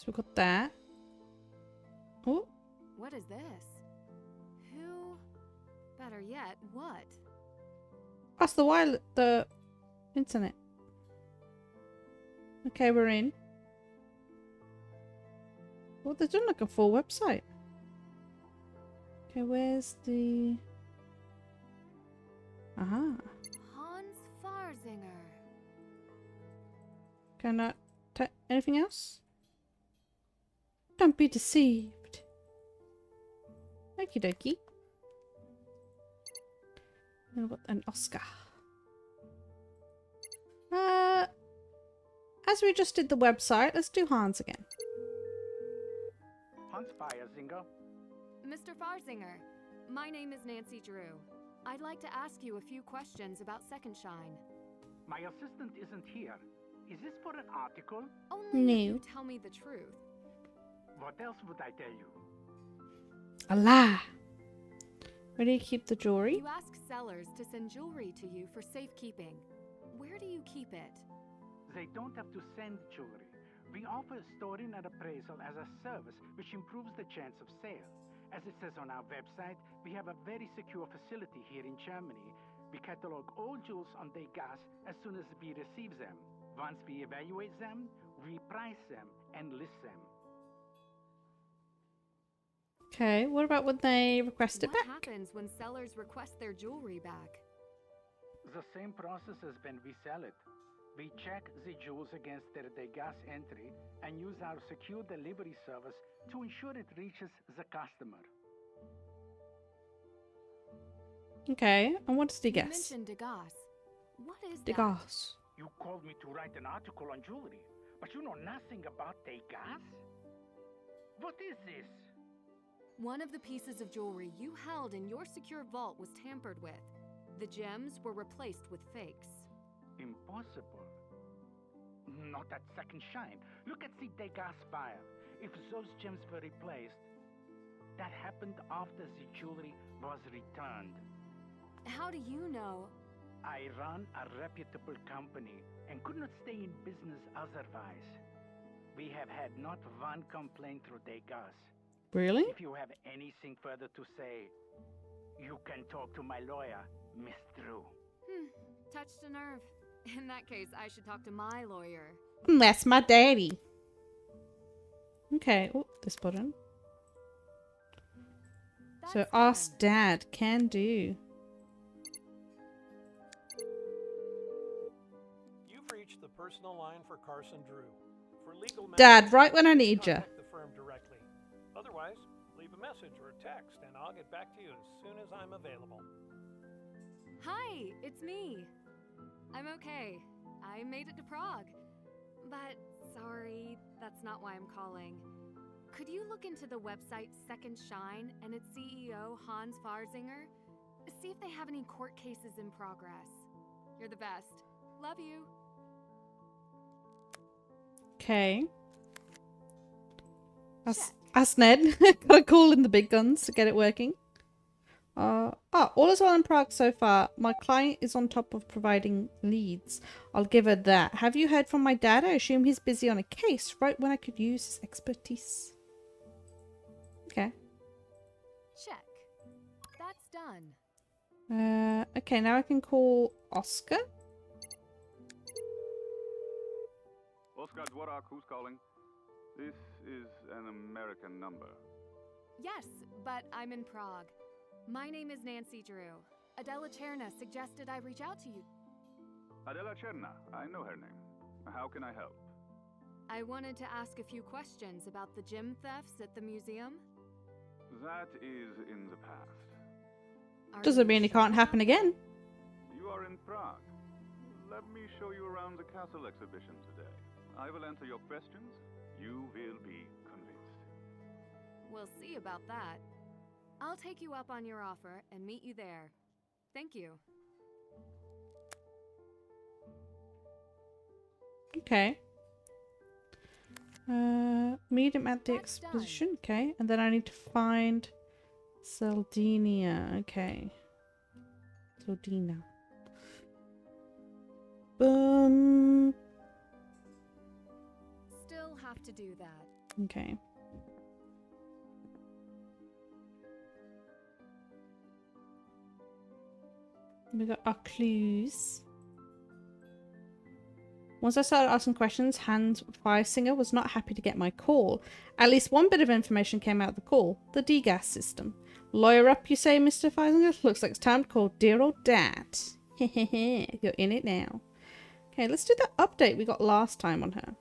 So we've got that. Oh, What is this? Who? Better yet, what? that's the internet. Okay, we're in. Well, they've done like a full website. Okay, where's the... Aha. Hans Farzinger. Cannot... anything else? Don't be deceived. Okie dokie. And what an Oscar. As we just did the website, let's do Hans again. Hans Farzinger. Mr. Farzinger, my name is Nancy Drew. I'd like to ask you a few questions about Second Shine. My assistant isn't here. Is this for an article? Only No. if you tell me the truth. What else would I tell you? A lie. Where do you keep the jewelry? You ask sellers to send jewelry to you for safekeeping. Where do you keep it? They don't have to send jewelry. We offer storing and appraisal as a service which improves the chance of sale. As it says on our website, we have a very secure facility here in Germany. We catalog all jewels on Degas as soon as we receive them. Once we evaluate them, we price them and list them. Okay, what about when they request it What back? happens when sellers request their jewelry back? The same process as when we sell it. We check the jewels against their Degas entry and use our secure delivery service to ensure it reaches the customer. Okay, and what does he You guess? mentioned Degas. What is that? Degas. You called me to write an article on jewelry, but you know nothing about Degas? What is this? One of the pieces of jewelry you held in your secure vault was tampered with. The gems were replaced with fakes. Impossible. Not at Second Shine. Look at the Degas file. If those gems were replaced, that happened after the jewelry was returned. How do you know? I run a reputable company and could not stay in business otherwise. We have had not one complaint through Degas. Really? If you have anything further to say, you can talk to my lawyer, Miss Drew. Touched a nerve. In that case, I should talk to my lawyer. That's my daddy. Okay, oh, this button. So That's ask done. dad, can do. You've reached the personal line for Carson Drew. For legal Dad, matters, right when I need ya. contact the firm directly. Otherwise, leave a message or a text and I'll get back to you as soon as I'm available. Hi, it's me. I'm okay. I made it to Prague. But sorry, that's not why I'm calling. Could you look into the website Second Shine and its CEO, Hans Farzinger? See if they have any court cases in progress. You're the best. Love you. Okay. Check. Ask Ned. Gotta call in the big guns to get it working. All is well in Prague so far. My client is on top of providing leads. I'll give her that. Have you heard from my dad? I assume he's busy on a case right when I could use his expertise. Okay. Check. That's done. Okay, now I can call Oscar. Oscar Dworak, who's calling? This is an American number. Yes, but I'm in Prague. My name is Nancy Drew. Adela Cherna suggested I reach out to you. Adela Cherna, I know her name. How can I help? I wanted to ask a few questions about the gem thefts at the museum. That is in the past. Are Doesn't you mean it sure can't happen about again. You are in Prague. Let me show you around the castle exhibition today. I will answer your questions. You will be convinced. that? We'll see about that. I'll take you up on your offer and meet you there. Thank you. Okay. Meet him at the That's done. exposition. Okay. And then I need to find Sardinia. Okay. Sardina. Still have to do that. Okay. We got our clues. Once I started asking questions, Hans Feisinger was not happy to get my call. At least one bit of information came out of the call. The degas system. Lawyer up, you say, Mr. Feisinger? Looks like it's time to call dear old dad. Hehehe, you're in it now. Okay, let's do the update we got last time on her.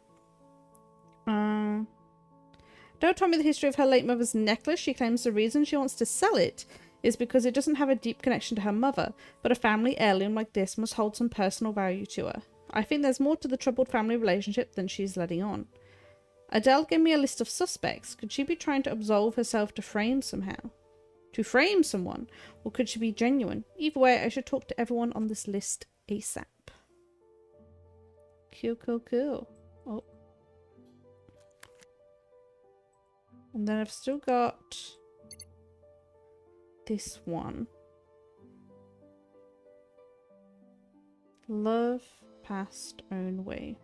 Don't tell me the history of her late mother's necklace. She claims the reason she wants to sell it is because it doesn't have a deep connection to her mother, but a family heirloom like this must hold some personal value to her. I think there's more to the troubled family relationship than she's letting on. Adele gave me a list of suspects. Could she be trying to absolve herself to frame somehow? To frame someone? Or could she be genuine? Either way, I should talk to everyone on this list ASAP. Cool, cool, cool. Oh. And then I've still got this one. Love passed own way.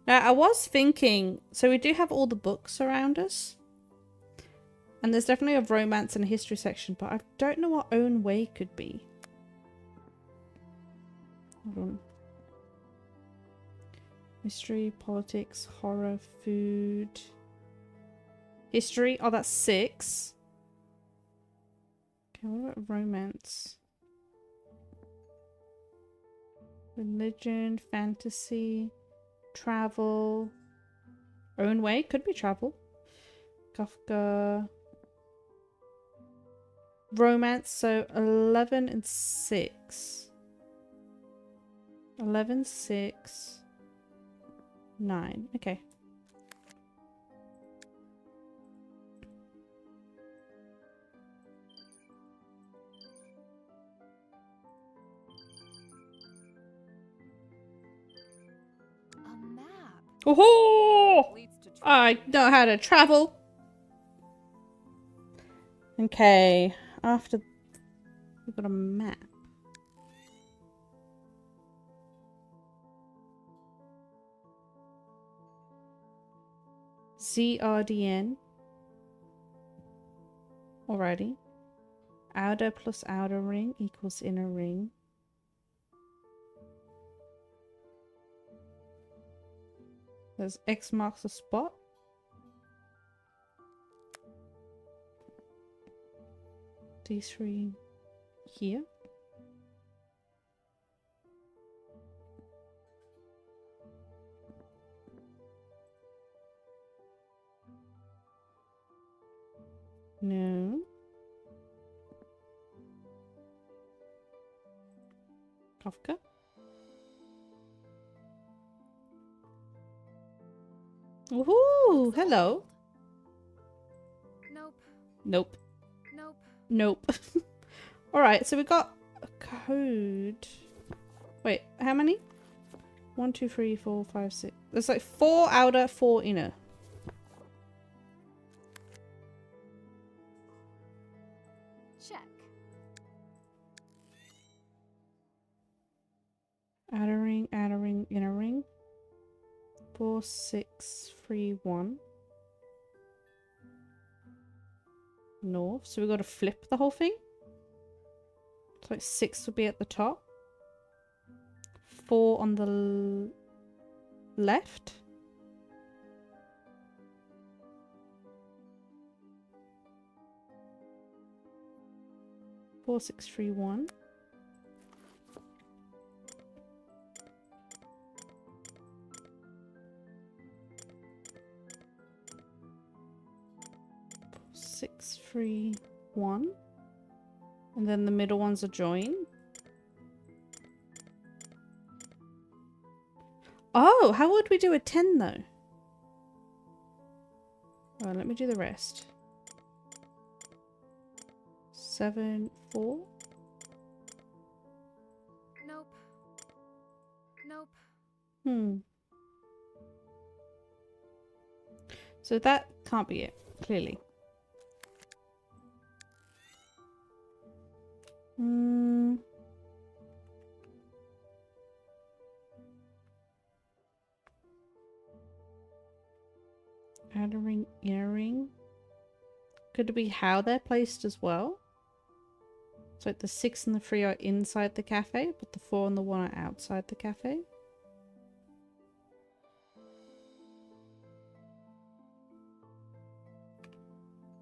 Now, I was thinking, so we do have all the books around us. And there's definitely a romance and a history section, but I don't know what own way could be. Hold on. Mystery, politics, horror, food. History. Oh, that's 6. Okay, what about romance? Religion, fantasy, travel. Own way. Could be travel. Kafka. Romance. So 11 and 6. 11, 6. 9. Okay. A map. Oh, Leads to I know how to travel. Okay. After we've got a map. ZRDN. Alrighty. Outer plus outer ring equals inner ring. There's X marks the spot. D3 here. No. Kafka. Woohoo! Hello. Nope. Nope. Nope. Nope. Alright, so we got a code. Wait, how many? 1, 2, 3, 4, 5, 6. There's like 4 outer, 4 inner. Check. Outer ring, inner ring. 4, 6, 3, 1. North. So we got to flip the whole thing. So like 6 would be at the top. 4 on the left. Four, 6, 3, 1. Six, 3, 1. And then the middle one's a join. Oh, how would we do a 10 though? Oh, let me do the rest. 7, 4. Nope. Nope. So that can't be it, clearly. Outer ring, inner ring. Could it be how they're placed as well? So like the 6 and the 3 are inside the cafe, but the 4 and the 1 are outside the cafe.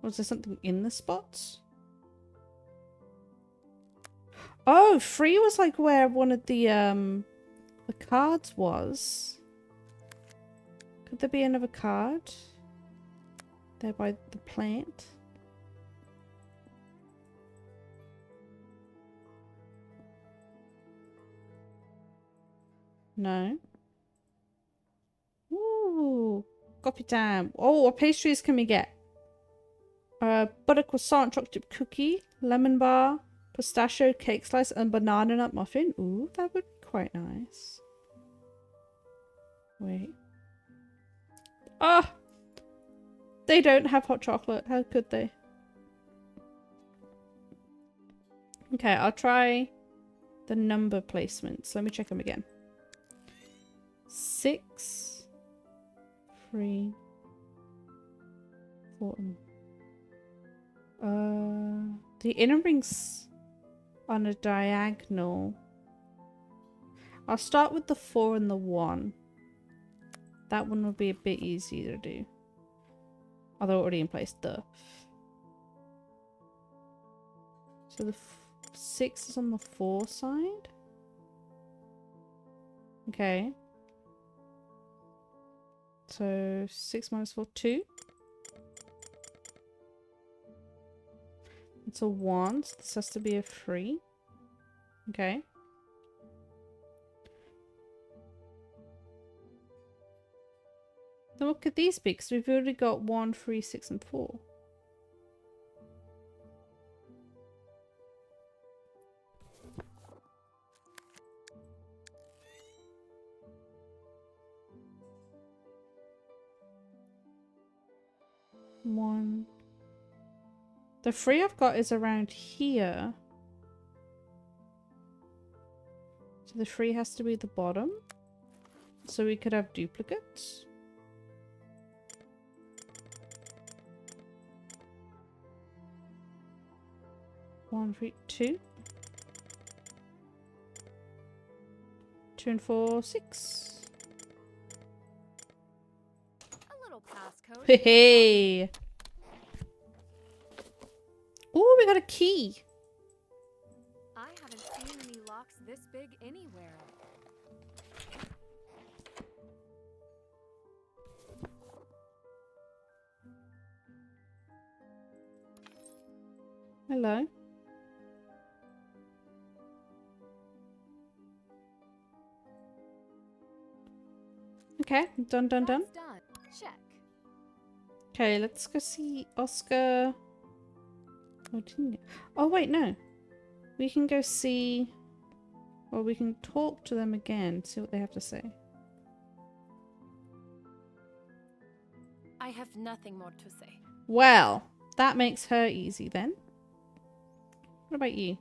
Was there something in the spots? Oh, 3 was like where one of the cards was. Could there be another card? There by the plant. No. Ooh, coffee time. Oh, what pastries can we get? Butter croissant, chocolate chip cookie, lemon bar, pistachio cake slice, and banana nut muffin. Ooh, that would be quite nice. Wait. Ah! They don't have hot chocolate. How could they? Okay, I'll try the number placements. Let me check them again. 6, 3, 4. The inner ring's on a diagonal. I'll start with the 4 and the 1. That one would be a bit easier to do. Although already in place, duh. So the 6 is on the 4 side. Okay. So 6 minus 4, 2. It's a 1, so this has to be a 3. Okay. Then what could these be? Because we've already got 1, 3, 6, and 4. One. The 3 I've got is around here. So the 3 has to be the bottom. So we could have duplicates. One, 3, 2. 2 and 4, 6. A little passcode. Hey! Oh, we got a key. I haven't seen any locks this big anywhere. Hello. Okay, done. That's done. Check. Okay, let's go see Oscar. Oh, didn't you? Oh, wait, no. We can go see... Or we can talk to them again, see what they have to say. I have nothing more to say. Well, that makes her easy then. What about you?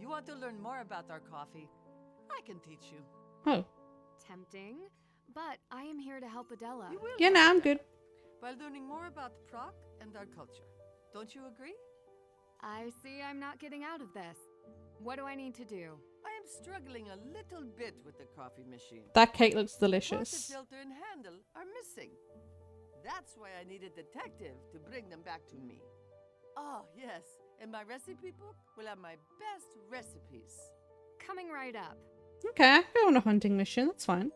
You want to learn more about our coffee? I can teach you. Oh, Tempting, but I am here to help Adela. You will yeah, learn no, I'm that good. by learning more about Prague and our culture. Don't you agree? I see I'm not getting out of this. What do I need to do? I am struggling a little bit with the coffee machine. That cake looks The delicious. filter and handle are missing. That's why I need a detective to bring them back to me. Oh, yes. And my recipe book will have my best recipes. Coming right up. Okay, I go on a hunting mission, that's fine.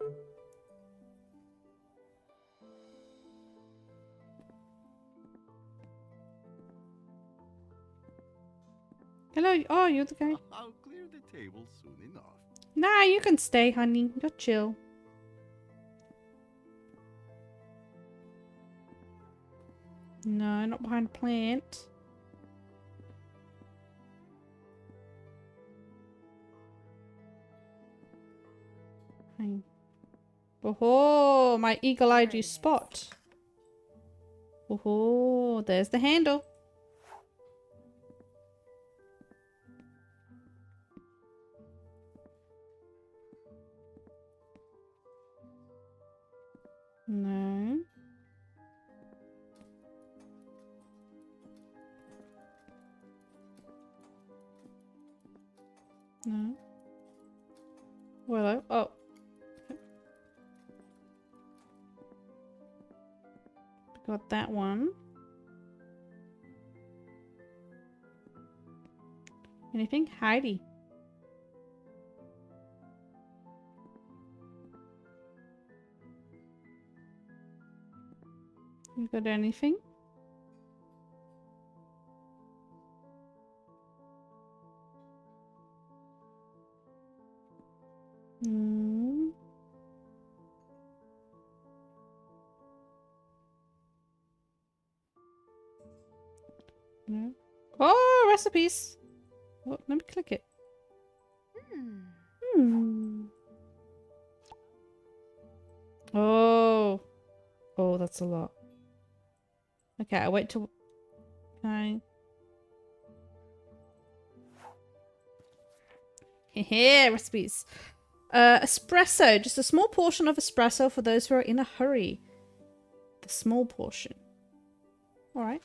Hello, oh, you're the guy. I'll clear the table soon enough. Nah, you can stay, honey. You're chill. No, not behind a plant. Fine. Oh, my eagle-eyed you spot. Oh, there's the handle. No. No. Well, oh. Got that one. Anything? Heidi. You got anything? Hmm. No. Oh, recipes. Oh, let me click it. Hmm. Hmm. Oh. Oh, that's a lot. Okay, I wait till. Okay. Hehe, recipes. Espresso. Just a small portion of espresso for those who are in a hurry. The small portion. Alright.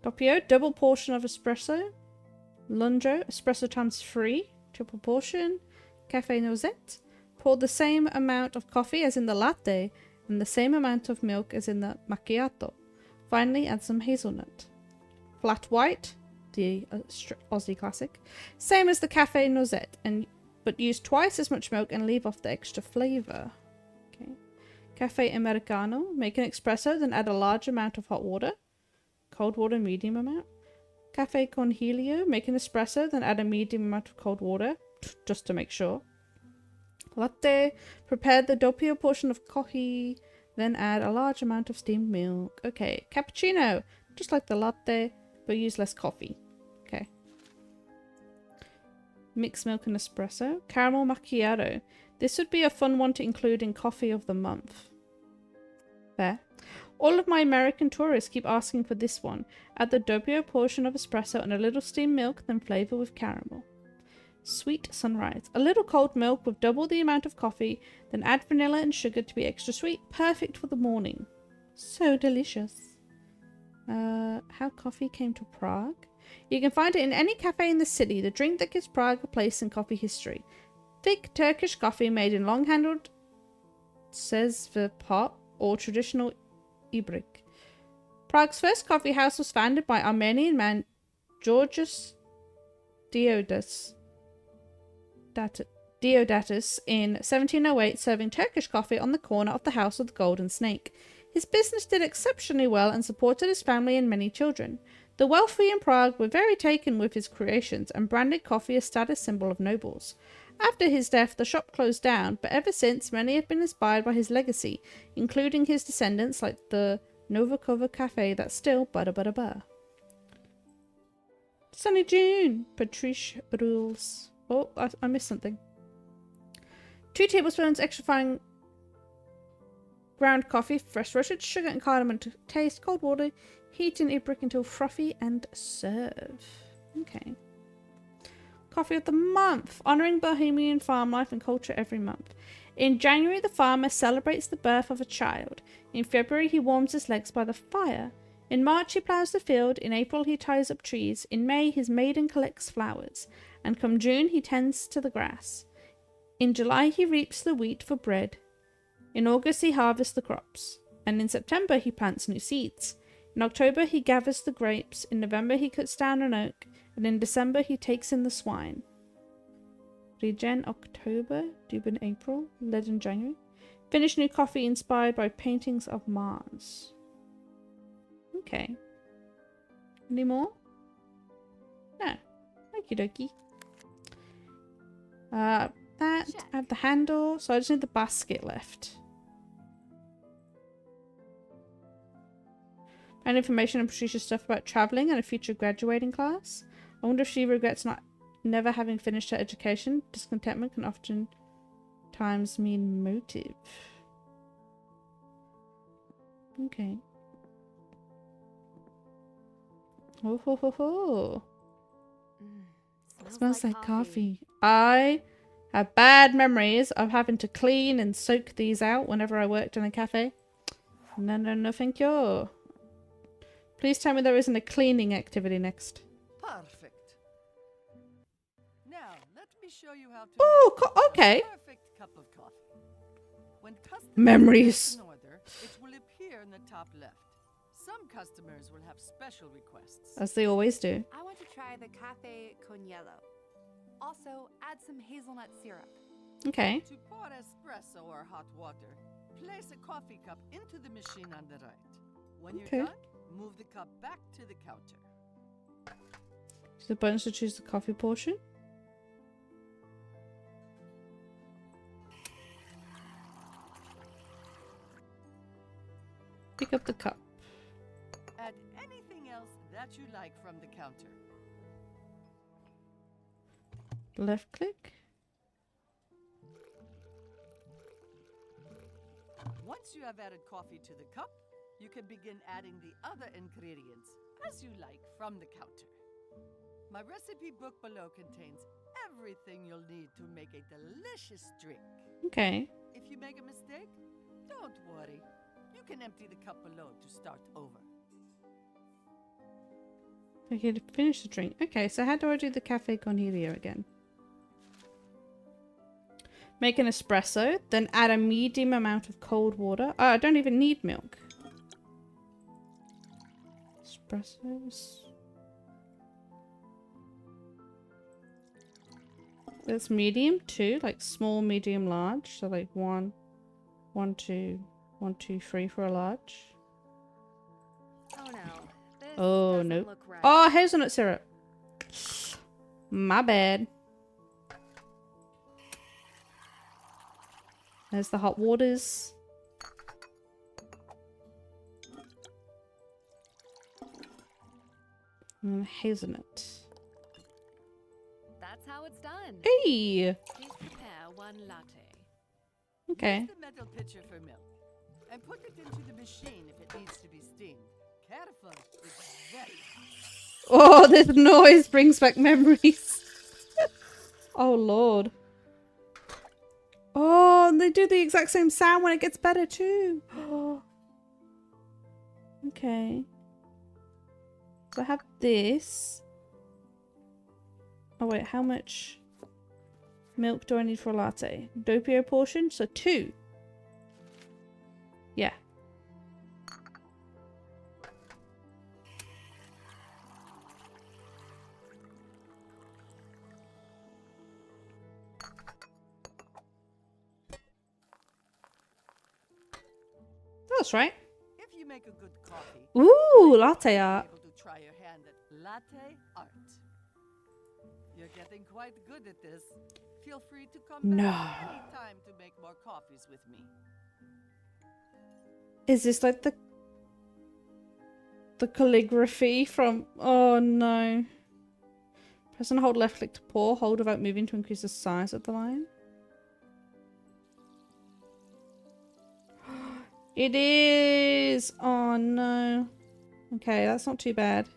Doppio. Double portion of espresso. Lungo. Espresso times 3. Triple portion. Cafe Noisette. Pour the same amount of coffee as in the latte and the same amount of milk as in the macchiato. Finally, add some hazelnut. Flat white, the Aussie classic. Same as the Cafe Noisette, but use twice as much milk and leave off the extra flavour. Okay. Cafe Americano. Make an espresso, then add a large amount of hot water. Cold water, medium amount. Cafe Conhelio. Make an espresso, then add a medium amount of cold water, just to make sure. Latte. Prepare the doppio portion of coffee, then add a large amount of steamed milk. Okay. Cappuccino. Just like the latte, but use less coffee. Okay. Mixed milk and espresso. Caramel macchiato. This would be a fun one to include in coffee of the month. There. All of my American tourists keep asking for this one. Add the doppio portion of espresso and a little steamed milk, then flavor with caramel. Sweet sunrise. A little cold milk with double the amount of coffee, then add vanilla and sugar to be extra sweet. Perfect for the morning. So delicious. How coffee came to Prague. You can find it in any cafe in the city. The drink that gives Prague a place in coffee history. Thick Turkish coffee made in long-handled Sezve pot or traditional ibrik. Prague's first coffee house was founded by Armenian man Georgios Diodatus in 1708, serving Turkish coffee on the corner of the House of the Golden Snake. His business did exceptionally well and supported his family and many children. The wealthy in Prague were very taken with his creations and branded coffee a status symbol of nobles. After his death, the shop closed down, but ever since, many have been inspired by his legacy, including his descendants like the Novakova Cafe that's still butter. Sunny June! Patrice rules. Oh, I missed something. 2 tablespoons extra fine ground coffee, fresh roasted sugar and cardamom to taste, cold water, heat in ibrik until frothy and serve. Okay. Coffee of the month, honouring Bohemian farm life and culture every month. In January, the farmer celebrates the birth of a child. In February, he warms his legs by the fire. In March, he ploughs the field. In April, he ties up trees. In May, his maiden collects flowers. And come June, he tends to the grass. In July, he reaps the wheat for bread. In August, he harvests the crops. And in September, he plants new seeds. In October, he gathers the grapes. In November, he cuts down an oak. And in December, he takes in the swine. Regen October, Dubin April, Lead in January. Finish new coffee inspired by paintings of Mars. Okay. Any more? No. Okie dokie. That, Check. I have the handle, so I just need the basket left. And information on Patricia's stuff about travelling and a future graduating class. I wonder if she regrets never having finished her education. Discontentment can often times mean motive. Okay. Oh ho ho ho. Smells like coffee. I have bad memories of having to clean and soak these out whenever I worked in a cafe. No, no, no, thank you. Please tell me there isn't a cleaning activity next. Perfect. Now, let me show you how to Oh, make a okay. perfect cup of coffee. When customers Memories. place an order, it will appear in the top left. Some customers will have special requests. As they always do. I want to try the cafe con hielo. Also, add some hazelnut syrup. Okay. To pour espresso or hot water, place a coffee cup into the machine on the right. When you're Okay. done, move the cup back to the counter. Use the buttons to choose the coffee portion. Pick up the cup. Add anything else that you like from the counter. Left click. Once you have added coffee to the cup, you can begin adding the other ingredients as you like from the counter. My recipe book below contains everything you'll need to make a delicious drink. Okay. If you make a mistake, don't worry. You can empty the cup below to start over. Okay, to finish the drink. Okay, so how do I do the cafe con helio again? Make an espresso, then add a medium amount of cold water. Oh, I don't even need milk. Espressos. That's medium, 2, like small, medium, large. So like 1, 1, 2, 1, 2, 3 for a large. Oh no. This Oh, doesn't nope. look right. Oh, hazelnut syrup. My bad. There's the hot waters. And hazelnut. That's how it's done. Hey! Please prepare one latte. Okay. Use the metal pitcher for milk and put it into the machine if it needs to be steamed. Careful, it's very hot. Oh, this noise brings back memories. Oh, Lord. Oh, and they do the exact same sound when it gets better, too. Okay. So I have this. Oh, wait, how much milk do I need for a latte? Doppio portion? So 2. Yeah. That's right. If you make a good coffee, Ooh, latte you'll art. be able to try your hand at latte art. You're getting quite good at this. Feel free to come No. back anytime to make more coffees with me. Is this like the calligraphy from... Oh, no. Press and hold left click to pour. Hold without moving to increase the size of the line. It is! Oh, no. Okay, that's not too bad.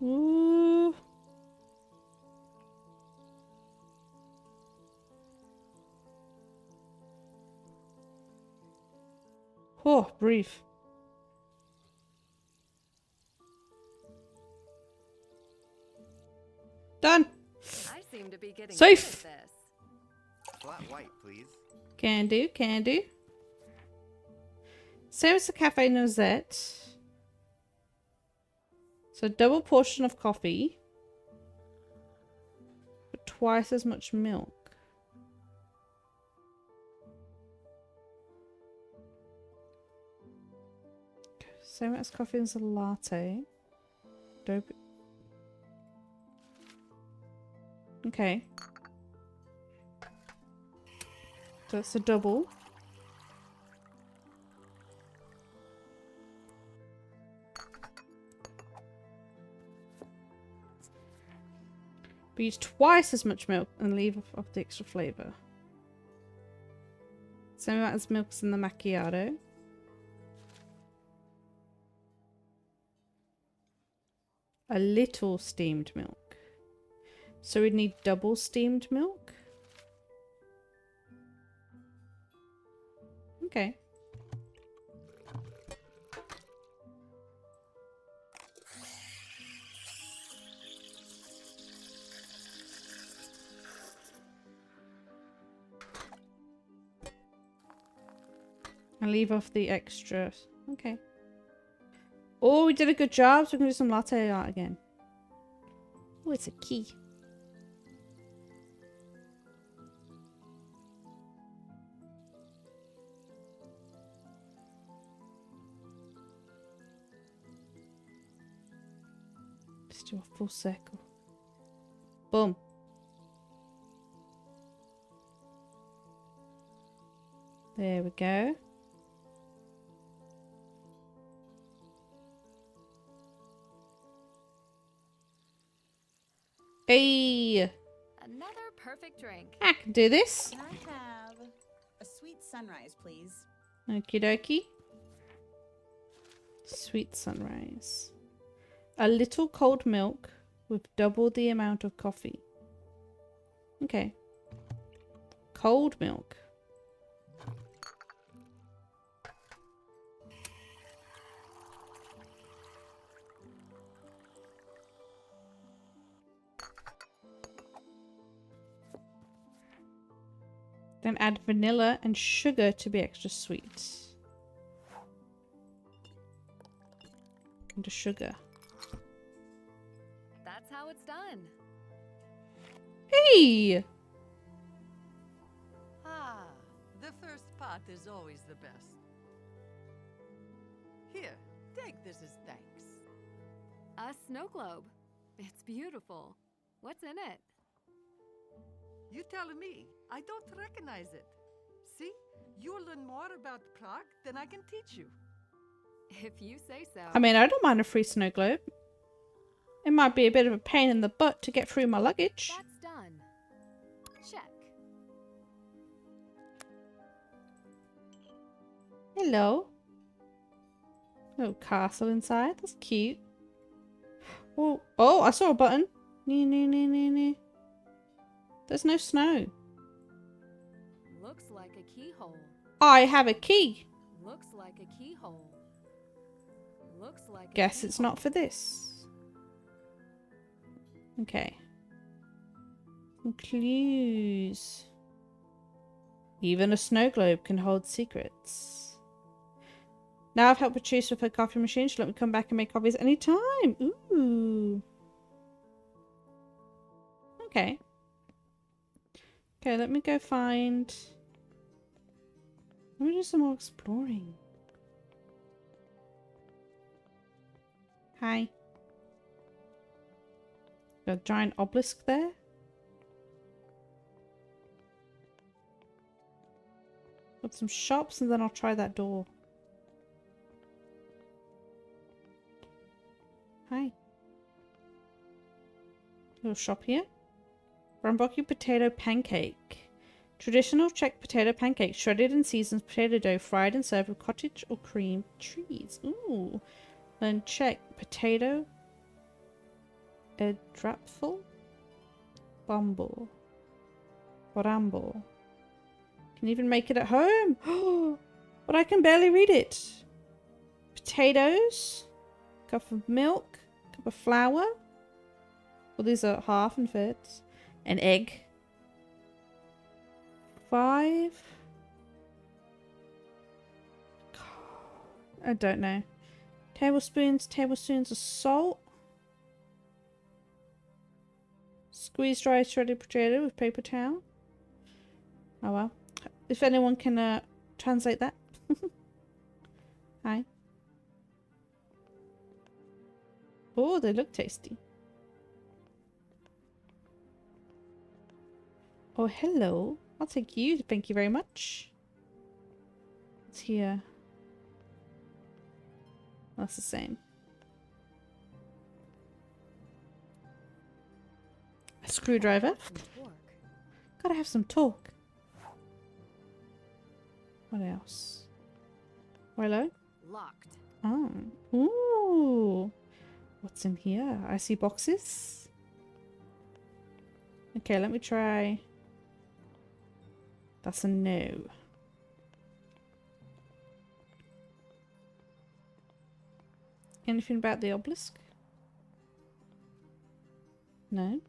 Ooh. Oh, breathe. Done. I seem to be getting Safe. good at this. Flat white, please. Can do, can do. Same as the Cafe Noisette. So double portion of coffee. But twice as much milk. Same as coffee as a latte. Dope. Okay. So that's a double. But use twice as much milk and leave off the extra flavour. Same amount as milk as in the macchiato. A little steamed milk. So we'd need double steamed milk? Okay. And leave off the extra. Okay. Oh, we did a good job, so we can do some latte art again. Oh, it's a key. Let's do a full circle. Boom. There we go. Hey! Another perfect drink. I can do this. Can I have a sweet sunrise, please? Okie dokie. Sweet sunrise. A little cold milk with double the amount of coffee. Okay. Cold milk. Then add vanilla and sugar to be extra sweet. And the sugar. That's how it's done. Hey! Ah, the first part is always the best. Here, take this as thanks. A snow globe. It's beautiful. What's in it? You tell me. I don't recognize it. See? You'll learn more about Prague than I can teach you. If you say so. I mean, I don't mind a free snow globe. It might be a bit of a pain in the butt to get through my luggage. That's done. Check. Hello. Little castle inside. That's cute. Oh, oh! I saw a button. Nee, nee, nee, nee, nee. There's no snow. Looks like a keyhole. I have a key. Looks like a keyhole. Looks like a Guess it's keyhole. not for this. Okay. Some clues. Even a snow globe can hold secrets. Now I've helped Patrice with her coffee machine. She'll let me come back and make coffees anytime. Ooh. Okay. Okay, let me go find... Let me do some more exploring. Hi. Got a giant obelisk there. Got some shops and then I'll try that door. Hi. Little shop here. Rambucky potato pancake. Traditional Czech potato pancake, shredded and seasoned potato dough, fried and served with cottage or cream cheese. Ooh. Then Czech potato edrapfel bumble. Bramble. Can even make it at home. But I can barely read it. Potatoes. Cup of milk. Cup of flour. Well, these are half and thirds. An egg. 5. I don't know. Tablespoons of salt. Squeeze dry shredded potato with paper towel. Oh well. If anyone can translate that. Hi. Oh, they look tasty. Oh, hello. I'll take you. Thank you very much. What's here? That's the same. A screwdriver. Some torque. Gotta have some torque. What else? Hello? Locked. Oh. Ooh. What's in here? I see boxes. Okay, let me try. That's a no. Anything about the obelisk? No.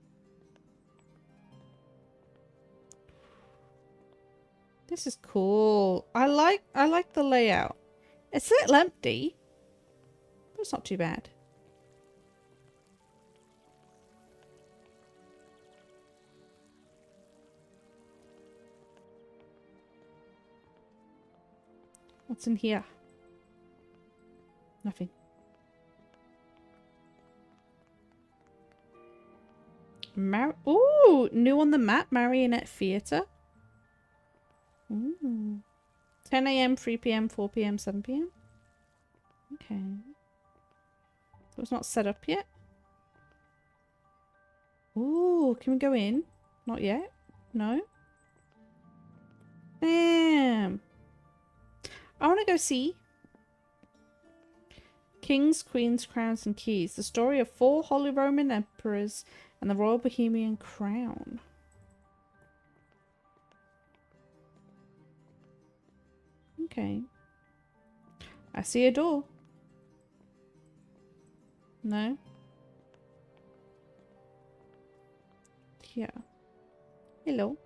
This is cool. I like the layout. It's a little empty, but it's not too bad. What's in here? Nothing. Ooh, new on the map, Marionette Theatre. Ooh. 10 a.m., 3 p.m., 4 p.m., 7 p.m. Okay. So it's not set up yet. Ooh, can we go in? Not yet. No. Damn. I want to go see Kings, Queens, Crowns, and Keys. The story of 4 Holy Roman Emperors and the Royal Bohemian Crown. Okay. I see a door. No. Here. Hello.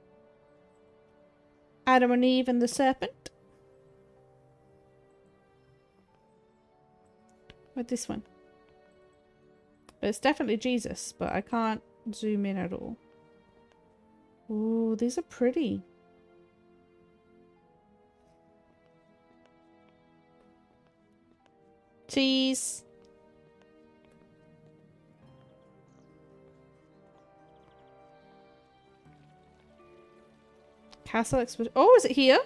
Adam and Eve and the serpent. With this one. It's definitely Jesus, but I can't zoom in at all. Ooh, these are pretty. Cheese. Castle Expedition. Oh, is it here?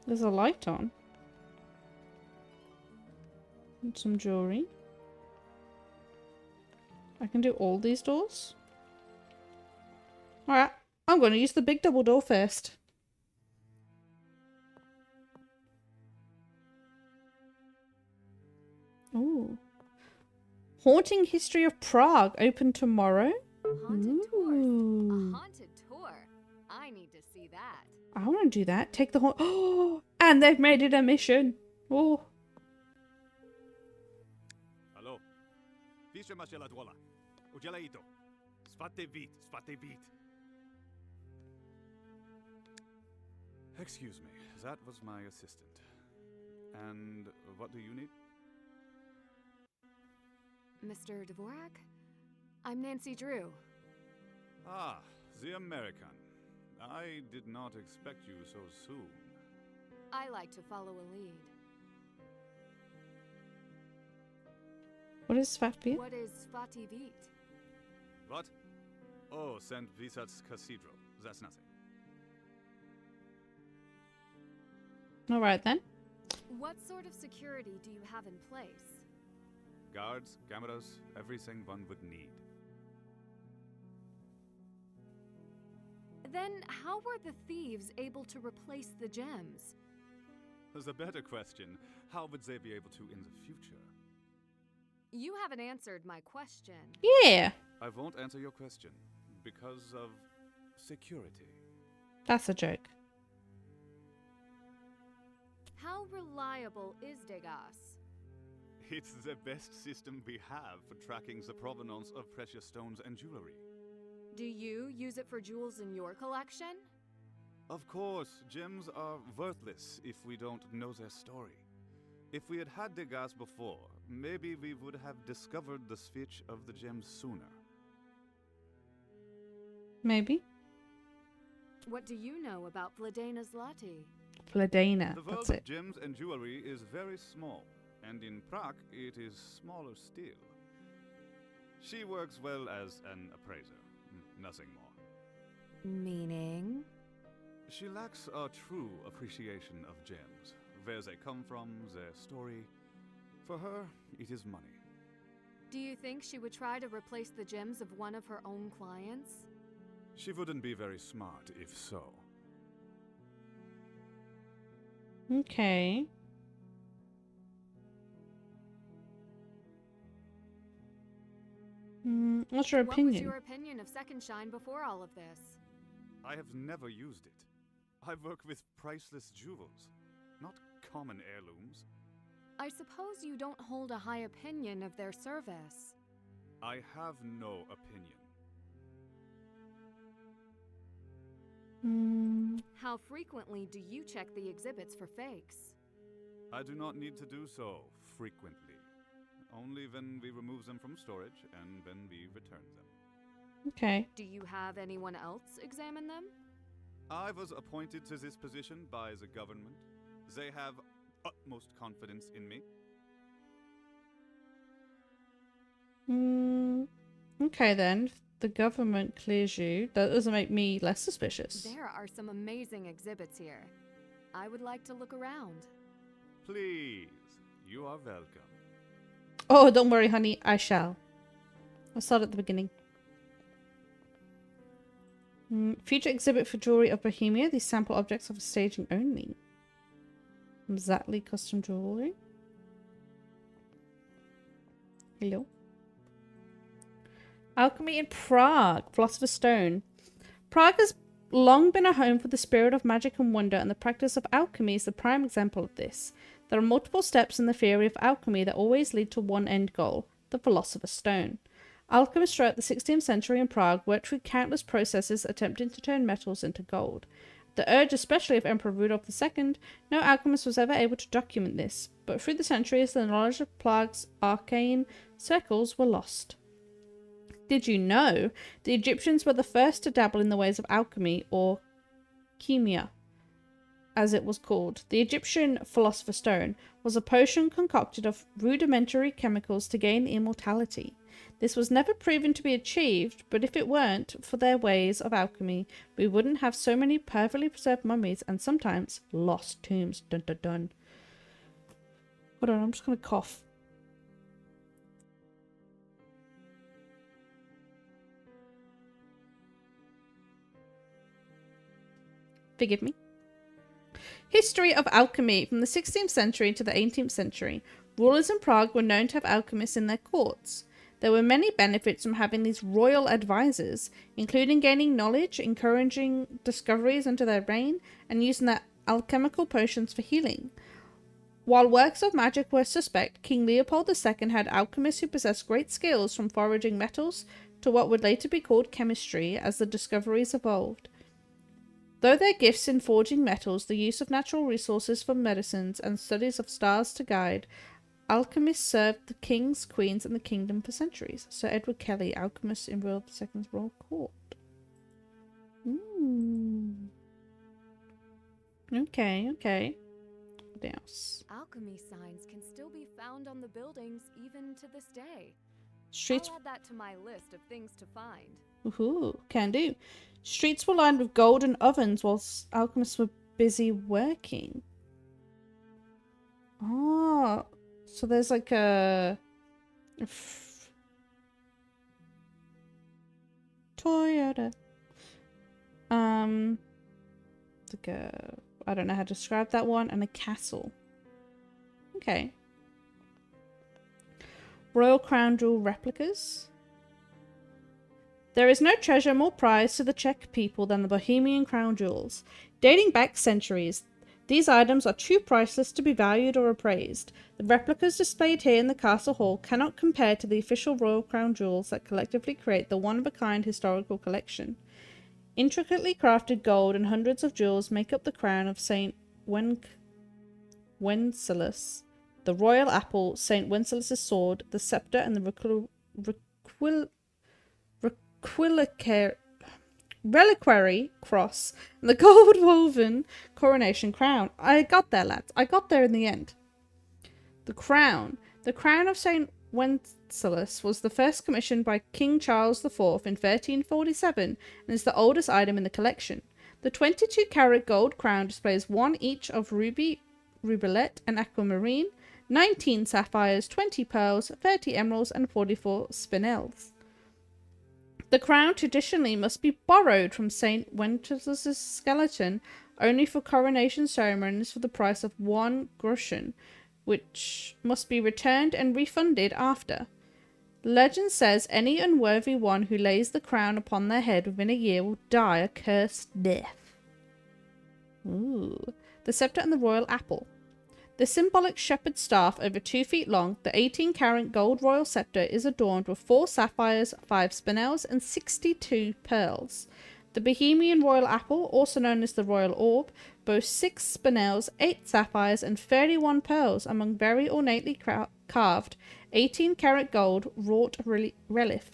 There's a light on. And some jewelry. I can do all these doors. Alright, I'm going to use the big double door first. Ooh. Haunting History of Prague, open tomorrow. Haunted tours. Ooh. A haunted tour. I need to see that. I want to do that. Take the Oh, and they've made it a mission. Oh. Hello. Pisze macie la dwola. Udzielaj to. Swate vit, swate vit. Excuse me, that was my assistant. And what do you need? Mr. Dvorak? I'm Nancy Drew. Ah, the American. I did not expect you so soon. I like to follow a lead. What is Svatbir? What is Svativit? What? Oh, St. Visat's Cathedral. That's nothing. Alright then. What sort of security do you have in place? Guards, cameras, everything one would need. Then how were the thieves able to replace the gems? There's a better question. How would they be able to in the future? You haven't answered my question. Yeah. I won't answer your question because of security. That's a joke. How reliable is Degas? It's the best system we have for tracking the provenance of precious stones and jewelry. Do you use it for jewels in your collection? Of course, gems are worthless if we don't know their story. If we had had Degas before, maybe we would have discovered the switch of the gems sooner. Maybe. What do you know about Vladena Zlati? Vladena, The world that's of it. gems and jewelry is very small, and in Prague it is smaller still. She works well as an appraiser, nothing more. Meaning? She lacks a true appreciation of gems, where they come from, their story. For her, it is money. Do you think she would try to replace the gems of one of her own clients? She wouldn't be very smart if so. Okay. What's your What was opinion? your opinion of Second Shine before all of this? I have never used it. I work with priceless jewels, not common heirlooms. I suppose you don't hold a high opinion of their service. I have no opinion. How frequently do you check the exhibits for fakes? I do not need to do so frequently. Only when we remove them from storage and when we return them. Okay. Do you have anyone else examine them? I was appointed to this position by the government. They have utmost confidence in me. Okay then. If the government clears you, that doesn't make me less suspicious. There are some amazing exhibits here. I would like to look around. Please, you are welcome. Oh, don't worry, honey. I shall. I'll start at the beginning. Future exhibit for jewelry of Bohemia. These sample objects are for staging only. Exactly custom jewelry. Hello. Alchemy in Prague. Philosopher's Stone. Prague has long been a home for the spirit of magic and wonder, and the practice of alchemy is the prime example of this. There are multiple steps in the theory of alchemy that always lead to one end goal, the Philosopher's Stone. Alchemists throughout the 16th century in Prague worked through countless processes attempting to turn metals into gold. The urge especially of Emperor Rudolf II, no alchemist was ever able to document this, but through the centuries the knowledge of Prague's arcane circles were lost. Did you know the Egyptians were the first to dabble in the ways of alchemy, or chemia, as it was called? The Egyptian Philosopher's Stone was a potion concocted of rudimentary chemicals to gain immortality. This was never proven to be achieved, but if it weren't for their ways of alchemy, we wouldn't have so many perfectly preserved mummies and sometimes lost tombs. Dun dun dun. Hold on, I'm just gonna cough. Forgive me. History of alchemy. From the 16th century to the 18th century, rulers in Prague were known to have alchemists in their courts. There were many benefits from having these royal advisors, including gaining knowledge, encouraging discoveries under their reign, and using their alchemical potions for healing. While works of magic were suspect, King Leopold II had alchemists who possessed great skills, from foraging metals to what would later be called chemistry as the discoveries evolved. Though their gifts in forging metals, the use of natural resources for medicines, and studies of stars to guide, alchemists served the kings, queens, and the kingdom for centuries. Sir Edward Kelly, alchemist in Rudolf II's royal court. Okay. What else? Alchemy signs can still be found on the buildings even to this day. Streets. I'll add that to my list of things to find. Ooh, can do. Streets were lined with golden ovens whilst alchemists were busy working. Oh, so there's like Toyota. Like I don't know how to describe that one, and a castle. Okay. Royal Crown Jewel replicas. There is no treasure more prized to the Czech people than the Bohemian crown jewels. Dating back centuries, these items are too priceless to be valued or appraised. The replicas displayed here in the castle hall cannot compare to the official royal crown jewels that collectively create the one-of-a-kind historical collection. Intricately crafted gold and hundreds of jewels make up the crown of St. Wenceslas, the royal apple, St. Wenceslas' sword, the scepter, and the reliquary cross, and the gold-woven coronation crown. I got there, lads. I got there in the end. The crown. The crown of St. Wenceslas was the first commissioned by King Charles IV in 1347 and is the oldest item in the collection. The 22-carat gold crown displays one each of ruby, rubellette, and aquamarine, 19 sapphires, 20 pearls, 30 emeralds, and 44 spinels. The crown traditionally must be borrowed from St. Wenceslas's skeleton only for coronation ceremonies for the price of 1 groschen, which must be returned and refunded after. Legend says any unworthy one who lays the crown upon their head within a year will die a cursed death. Ooh. The scepter and the royal apple. The symbolic shepherd's staff, over 2 feet long, the 18-carat gold royal scepter is adorned with 4 sapphires, 5 spinels, and 62 pearls. The Bohemian royal apple, also known as the royal orb, boasts 6 spinels, 8 sapphires, and 31 pearls, among very ornately carved 18-carat gold wrought relief.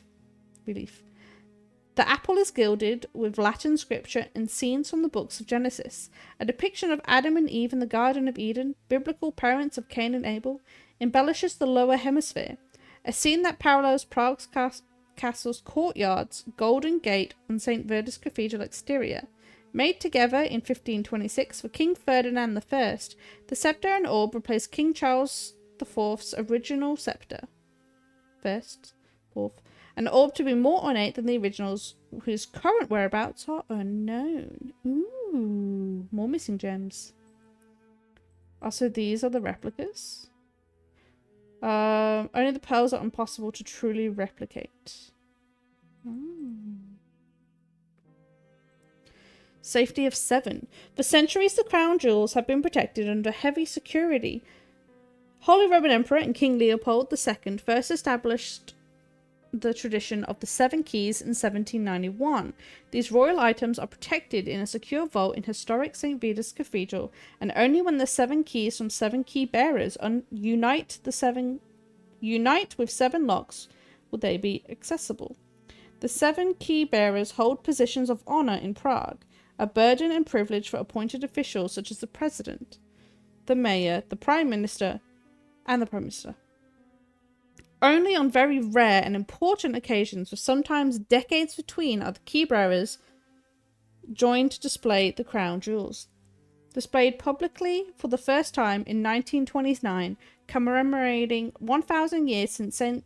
The apple is gilded with Latin scripture and scenes from the books of Genesis. A depiction of Adam and Eve in the Garden of Eden, biblical parents of Cain and Abel, embellishes the lower hemisphere. A scene that parallels Prague's castle's courtyards, Golden Gate, and St. Vitus Cathedral exterior. Made together in 1526 for King Ferdinand I, the scepter and orb replaced King Charles IV's original scepter. An orb to be more ornate than the originals, whose current whereabouts are unknown. Ooh, more missing gems. Also, these are the replicas. Only the pearls are impossible to truly replicate. Safety of 7. For centuries, the crown jewels have been protected under heavy security. Holy Roman Emperor and King Leopold II first established the tradition of the 7 keys in 1791. These royal items are protected in a secure vault in historic St. Vitus Cathedral, and only when the 7 keys from 7 key bearers unite with 7 locks will they be accessible. The 7 key bearers hold positions of honor in Prague, a burden and privilege for appointed officials such as the president, the mayor, the prime minister, and the prime minister. Only on very rare and important occasions, with sometimes decades between, are the key bearers joined to display the crown jewels. Displayed publicly for the first time in 1929, commemorating 1,000 years since St.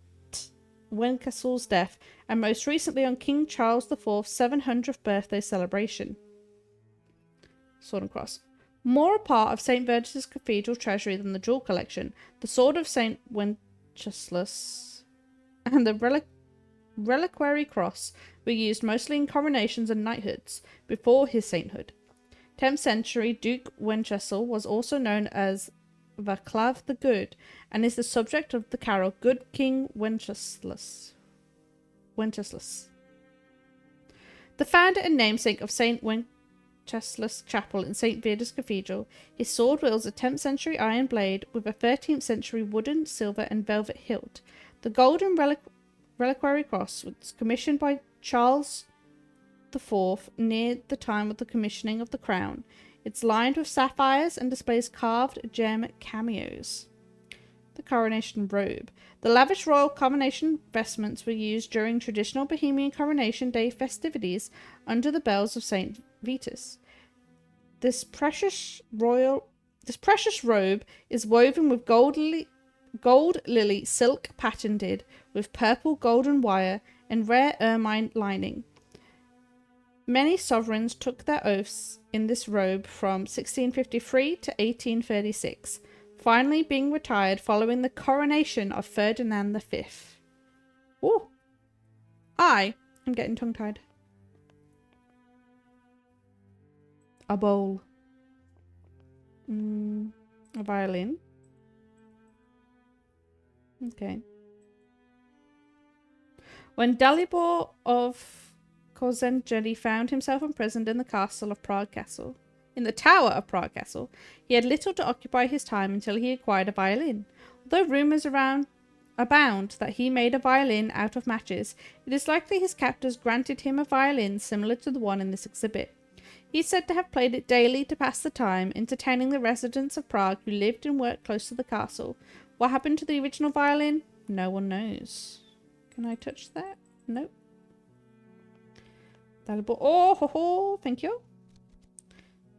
Wenceslaus's death, and most recently on King Charles IV's 700th birthday celebration. Sword and Cross. More a part of St. Vitus's Cathedral treasury than the jewel collection, the Sword of St. Wenceslas and the reliquary cross were used mostly in coronations and knighthoods before his sainthood. 10th century Duke Wenceslas was also known as Vaclav the Good, and is the subject of the carol Good King Wenceslas. The founder and namesake of St. Wenceslas Chapel in St. Vitus Cathedral, his sword wields a 10th century iron blade with a 13th century wooden, silver, and velvet hilt. The golden reliquary cross was commissioned by Charles IV near the time of the commissioning of the crown. It's lined with sapphires and displays carved gem cameos. The coronation robe. The lavish royal coronation vestments were used during traditional Bohemian coronation day festivities under the bells of St. Vitus. This precious robe is woven with gold lily silk patented with purple golden wire and rare ermine lining. Many sovereigns took their oaths in this robe from 1653 to 1836, finally being retired following the coronation of Ferdinand V. Ooh. I am getting tongue-tied. A bowl. A violin. Okay. When Dalibor of Korzeniczny found himself imprisoned in the castle of Prague Castle, in the tower of Prague Castle, he had little to occupy his time until he acquired a violin. Although rumours abound that he made a violin out of matches, it is likely his captors granted him a violin similar to the one in this exhibit. He is said to have played it daily to pass the time, entertaining the residents of Prague who lived and worked close to the castle. What happened to the original violin? No one knows. Can I touch that? Nope. Dalibor. Oh, ho, ho, thank you.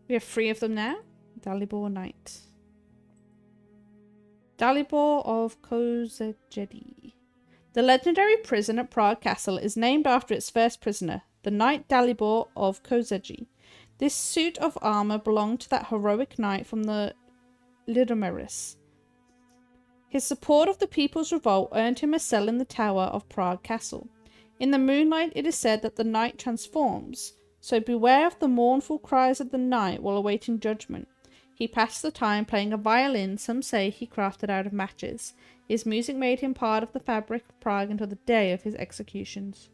We have 3 of them now. Dalibor Knight. Dalibor of Korzeniczny. The legendary prison at Prague Castle is named after its first prisoner, the Knight Dalibor of Kozeji. This suit of armour belonged to that heroic knight from the Lyudomiris. His support of the people's revolt earned him a cell in the tower of Prague Castle. In the moonlight it is said that the knight transforms, so beware of the mournful cries of the knight while awaiting judgment. He passed the time playing a violin some say he crafted out of matches. His music made him part of the fabric of Prague until the day of his executions.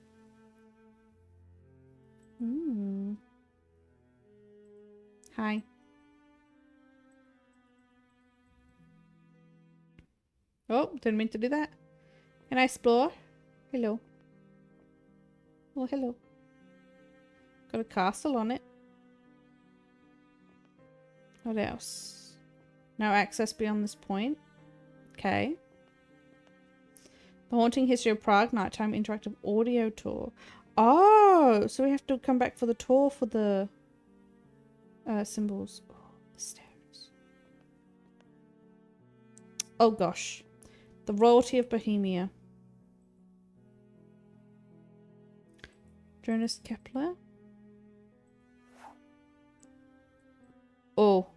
Hi. Oh, didn't mean to do that. Can I explore? Hello. Oh, hello. Got a castle on it. What else? No access beyond this point. Okay. The Haunting History of Prague Nighttime Interactive Audio Tour. Oh, so we have to come back for the tour for the symbols. Oh, the stairs. Oh gosh. The Royalty of Bohemia. Jonas Kepler. Oh.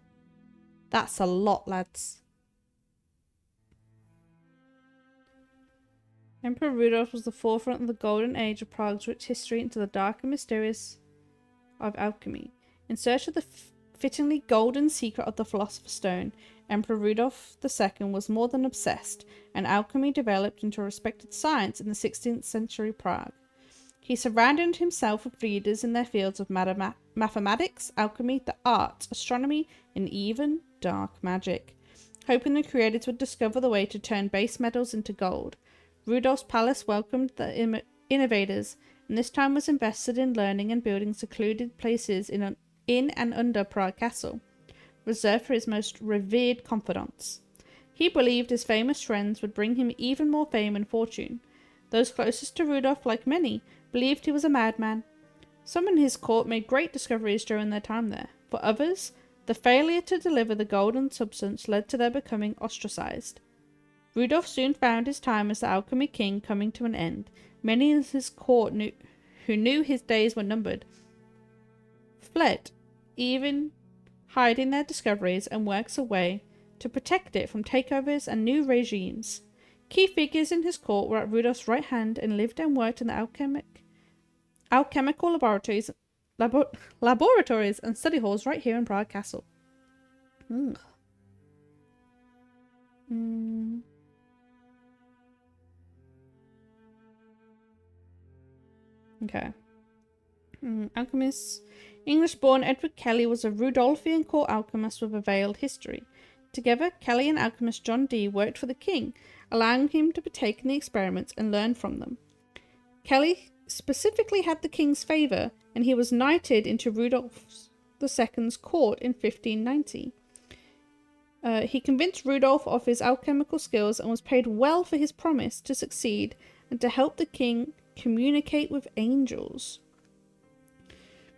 That's a lot, lads. Emperor Rudolf was the forefront of the golden age of Prague's rich history into the dark and mysterious of alchemy. In search of the fittingly golden secret of the Philosopher's Stone, Emperor Rudolf II was more than obsessed, and alchemy developed into a respected science in the 16th century Prague. He surrounded himself with leaders in their fields of mathematics, alchemy, the arts, astronomy, and even dark magic, hoping the creators would discover the way to turn base metals into gold. Rudolf's palace welcomed the innovators, and this time was invested in learning and building secluded places in and under Prague Castle, reserved for his most revered confidants. He believed his famous friends would bring him even more fame and fortune. Those closest to Rudolf, like many, believed he was a madman. Some in his court made great discoveries during their time there. For others, the failure to deliver the golden substance led to their becoming ostracized. Rudolf soon found his time as the alchemy king coming to an end. Many in his court who knew his days were numbered fled, even hiding their discoveries and works away to protect it from takeovers and new regimes. Key figures in his court were at Rudolf's right hand and lived and worked in the alchemical laboratories and study halls right here in Prague Castle. Okay. Alchemists. English-born Edward Kelly was a Rudolphian court alchemist with a veiled history. Together, Kelly and alchemist John Dee worked for the king, allowing him to partake in the experiments and learn from them. Kelly specifically had the king's favour, and he was knighted into Rudolf II's court in 1590. He convinced Rudolf of his alchemical skills and was paid well for his promise to succeed and to help the king communicate with angels.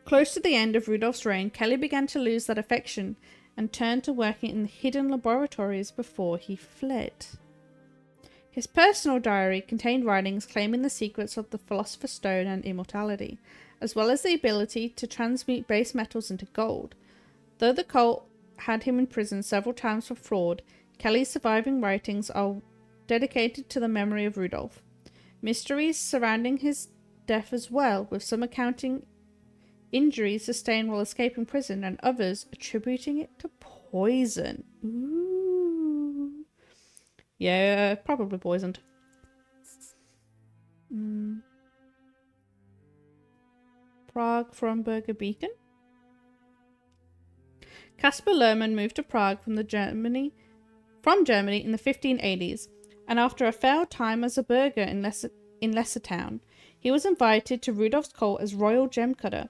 Close to the end of Rudolf's reign, Kelly began to lose that affection and turned to working in the hidden laboratories before he fled. His personal diary contained writings claiming the secrets of the Philosopher's Stone and immortality, as well as the ability to transmute base metals into gold. Though the cult had him in prison several times for fraud, Kelly's surviving writings are dedicated to the memory of Rudolf. Mysteries surrounding his death as well, with some accounting injuries sustained while escaping prison and others attributing it to poison. Ooh. Yeah, probably poisoned. Prague Fromberger Beacon. Caspar Lerman moved to Prague from Germany in the 1580s, and after a failed time as a burgher in Lessertown, he was invited to Rudolf's court as royal gem cutter,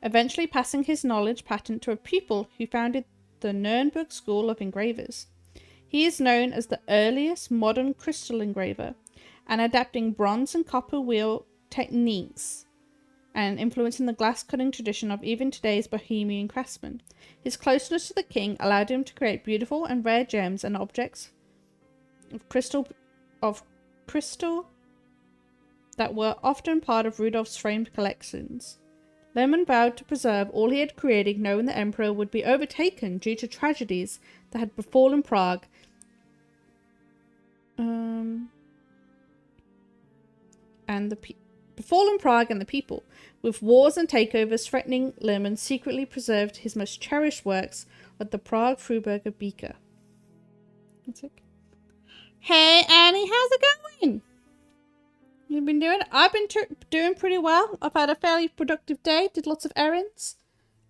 eventually passing his knowledge patent to a pupil who founded the Nuremberg School of Engravers. He is known as the earliest modern crystal engraver, and adapting bronze and copper wheel techniques and influencing the glass cutting tradition of even today's Bohemian craftsmen. His closeness to the king allowed him to create beautiful and rare gems and objects of crystal that were often part of Rudolph's framed collections. Lemon vowed to preserve all he had created, knowing the Emperor would be overtaken due to tragedies that had befallen Prague. Befallen Prague and the people. With wars and takeovers threatening, Lerman secretly preserved his most cherished works at the Prague Freiburger Beaker. That's it. Hey Annie, how's it going? You've been doing? I've been doing pretty well. I've had a fairly productive day, did lots of errands,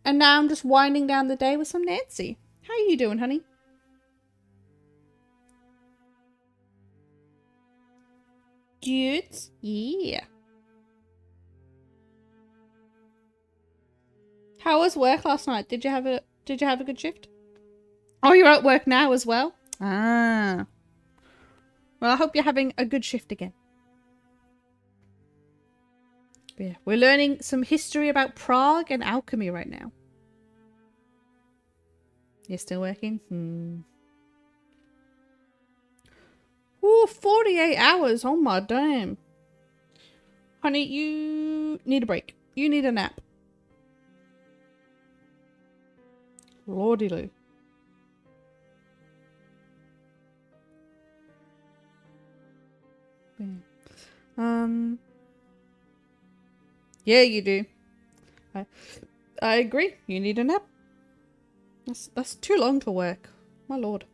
and now I'm just winding down the day with some Nancy. How are you doing, honey? Good. Yeah. How was work last night? Did you have a good shift? Oh, you're at work now as well? Ah. Well, I hope you're having a good shift again. But yeah, we're learning some history about Prague and alchemy right now. You're still working? Ooh, 48 hours. Oh my damn. Honey, you need a break. You need a nap. Lordy loo. Yeah, you do. I agree. You need a nap. That's too long to work. My lord.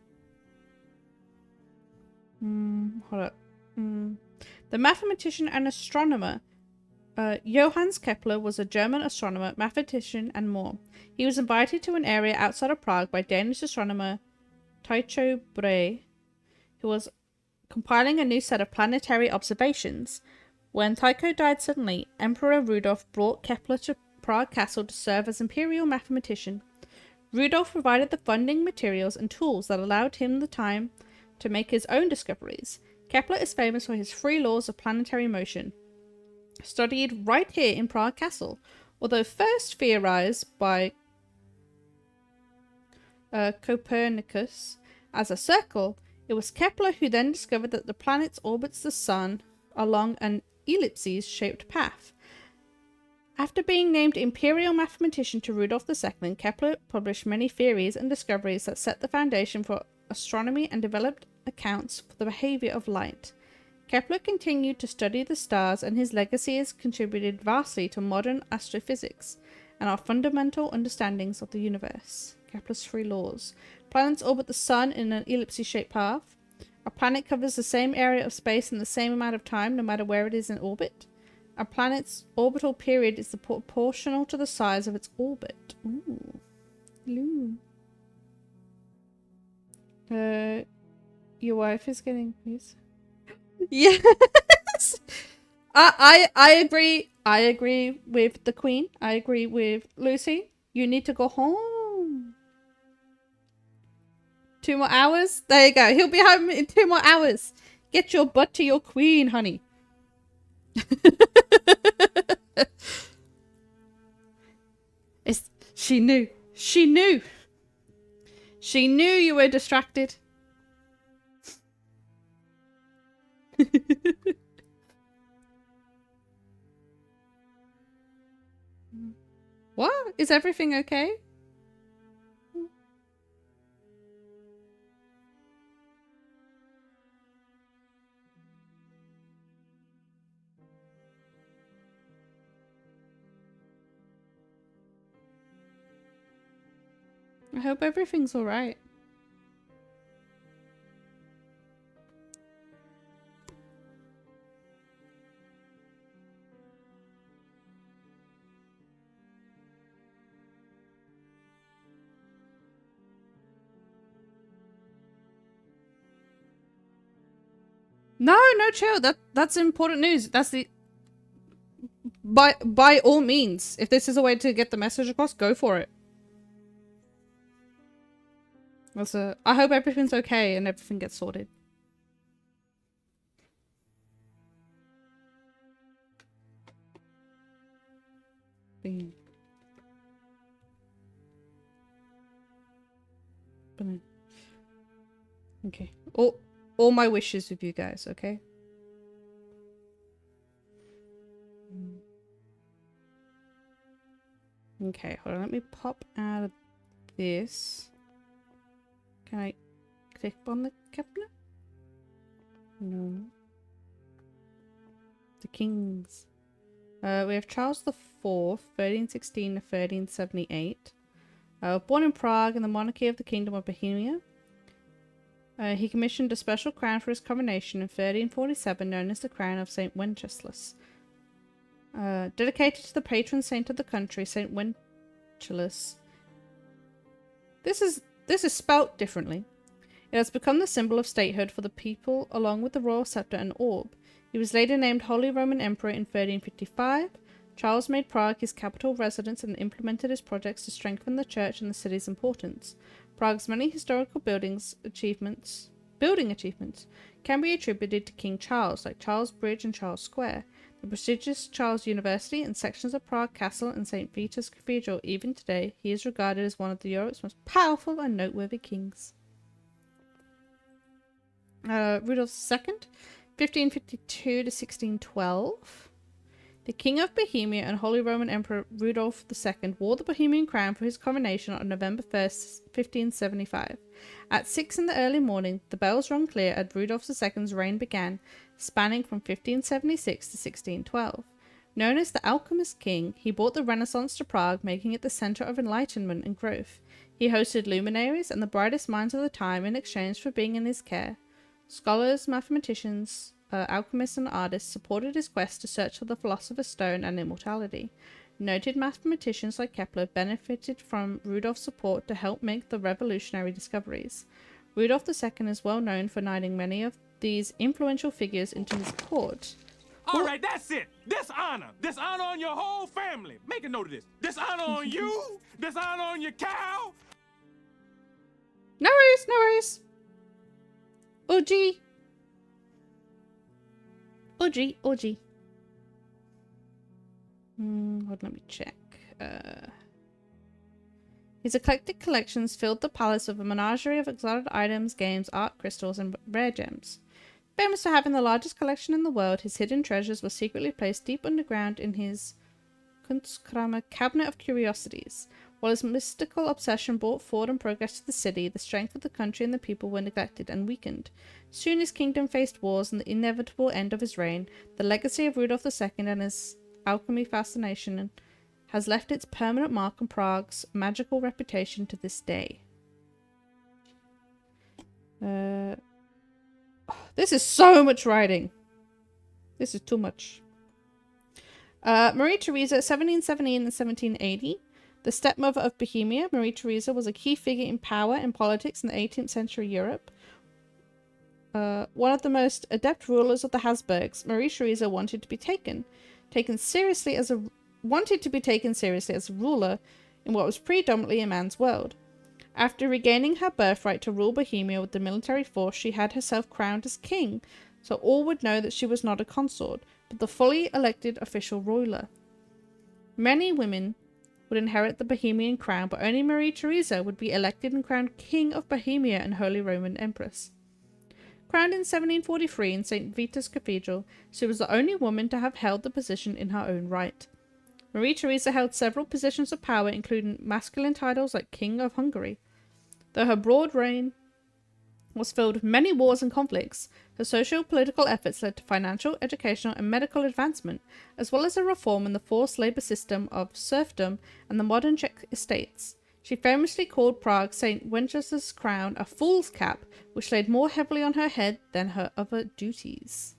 Hold up. The mathematician and astronomer Johannes Kepler was a German astronomer, mathematician, and more. He was invited to an area outside of Prague by Danish astronomer Tycho Brahe, who was compiling a new set of planetary observations. When Tycho died suddenly, Emperor Rudolf brought Kepler to Prague Castle to serve as imperial mathematician. Rudolf provided the funding, materials, and tools that allowed him the time to make his own discoveries. Kepler is famous for his three laws of planetary motion, studied right here in Prague Castle. Although first theorized by Copernicus as a circle, it was Kepler who then discovered that the planet orbits the sun along an ellipses-shaped path. After being named imperial mathematician to Rudolf II, Kepler published many theories and discoveries that set the foundation for astronomy and developed accounts for the behavior of light. Kepler continued to study the stars, and his legacy has contributed vastly to modern astrophysics and our fundamental understandings of the universe. Kepler's three laws. Planets orbit the sun in an ellipse-shaped path. A planet covers the same area of space in the same amount of time, no matter where it is in orbit. A planet's orbital period is proportional to the size of its orbit. Ooh. Your wife is getting this. Yes. I agree. I agree with the Queen. I agree with Lucy. You need to go home. 2 more hours? There you go. He'll be home in 2 more hours. Get your butt to your queen, honey. She knew. She knew. She knew you were distracted. What? Is everything okay? I hope everything's alright. No, chill. That's important news. That's the by all means, if this is a way to get the message across, go for it. I hope everything's okay and everything gets sorted. Okay. All my wishes with you guys, okay? Okay, hold on. Let me pop out of this. Can I click on the cabinet? No. The kings. We have Charles IV, 1316 to 1378. Born in Prague in the monarchy of the Kingdom of Bohemia. He commissioned a special crown for his coronation in 1347 known as the Crown of St. Wenceslas. Dedicated to the patron saint of the country, St. Wenceslas. This is spelt differently. It has become the symbol of statehood for the people along with the royal scepter and orb. He was later named Holy Roman Emperor in 1355. Charles made Prague his capital residence and implemented his projects to strengthen the church and the city's importance. Prague's many historical building achievements can be attributed to King Charles, like Charles Bridge and Charles Square, the prestigious Charles University, and sections of Prague Castle and St. Vitus Cathedral. Even today, he is regarded as one of Europe's most powerful and noteworthy kings. Rudolf II, 1552 to 1612. The King of Bohemia and Holy Roman Emperor Rudolf II wore the Bohemian crown for his coronation on November 1st, 1575. At 6 in the early morning, the bells rung clear as Rudolf II's reign began, spanning from 1576 to 1612. Known as the Alchemist King, he brought the Renaissance to Prague, making it the center of enlightenment and growth. He hosted luminaries and the brightest minds of the time in exchange for being in his care. Scholars, mathematicians, alchemists and artists supported his quest to search for the philosopher's stone and immortality. Noted mathematicians like Kepler benefited from Rudolph's support to help make the revolutionary discoveries. Rudolf II is well known for knighting many of these influential figures into his court. All right, that's it. Dishonor. Dishonor on your whole family. Make a note of this. Dishonor on you. Dishonor on your cow. No worries, no worries. OG. OG. Hold on, let me check. His eclectic collections filled the palace with a menagerie of exotic items, games, art, crystals, and rare gems. Famous for having the largest collection in the world, his hidden treasures were secretly placed deep underground in his Kunstkammer cabinet of curiosities. While his mystical obsession brought forward and progress to the city, the strength of the country and the people were neglected and weakened. Soon his kingdom faced wars and the inevitable end of his reign. The legacy of Rudolf II and his alchemy fascination has left its permanent mark on Prague's magical reputation to this day. This is so much writing. This is too much. Marie Theresa, 1717 and 1780. The stepmother of Bohemia, Marie Theresa was a key figure in power and politics in the 18th century Europe. One of the most adept rulers of the Habsburgs, Marie Theresa wanted to be taken seriously as a ruler in what was predominantly a man's world. After regaining her birthright to rule Bohemia with the military force, she had herself crowned as king, so all would know that she was not a consort, but the fully elected official ruler. Many women would inherit the Bohemian crown, but only Marie Theresa would be elected and crowned King of Bohemia and Holy Roman Empress. Crowned in 1743 in St. Vitus Cathedral, she was the only woman to have held the position in her own right. Marie Theresa held several positions of power, including masculine titles like King of Hungary. Though her broad reign was filled with many wars and conflicts, her socio-political efforts led to financial, educational, and medical advancement, as well as a reform in the forced labor system of serfdom and the modern Czech estates. She famously called Prague St. Wenceslas' crown a fool's cap, which laid more heavily on her head than her other duties.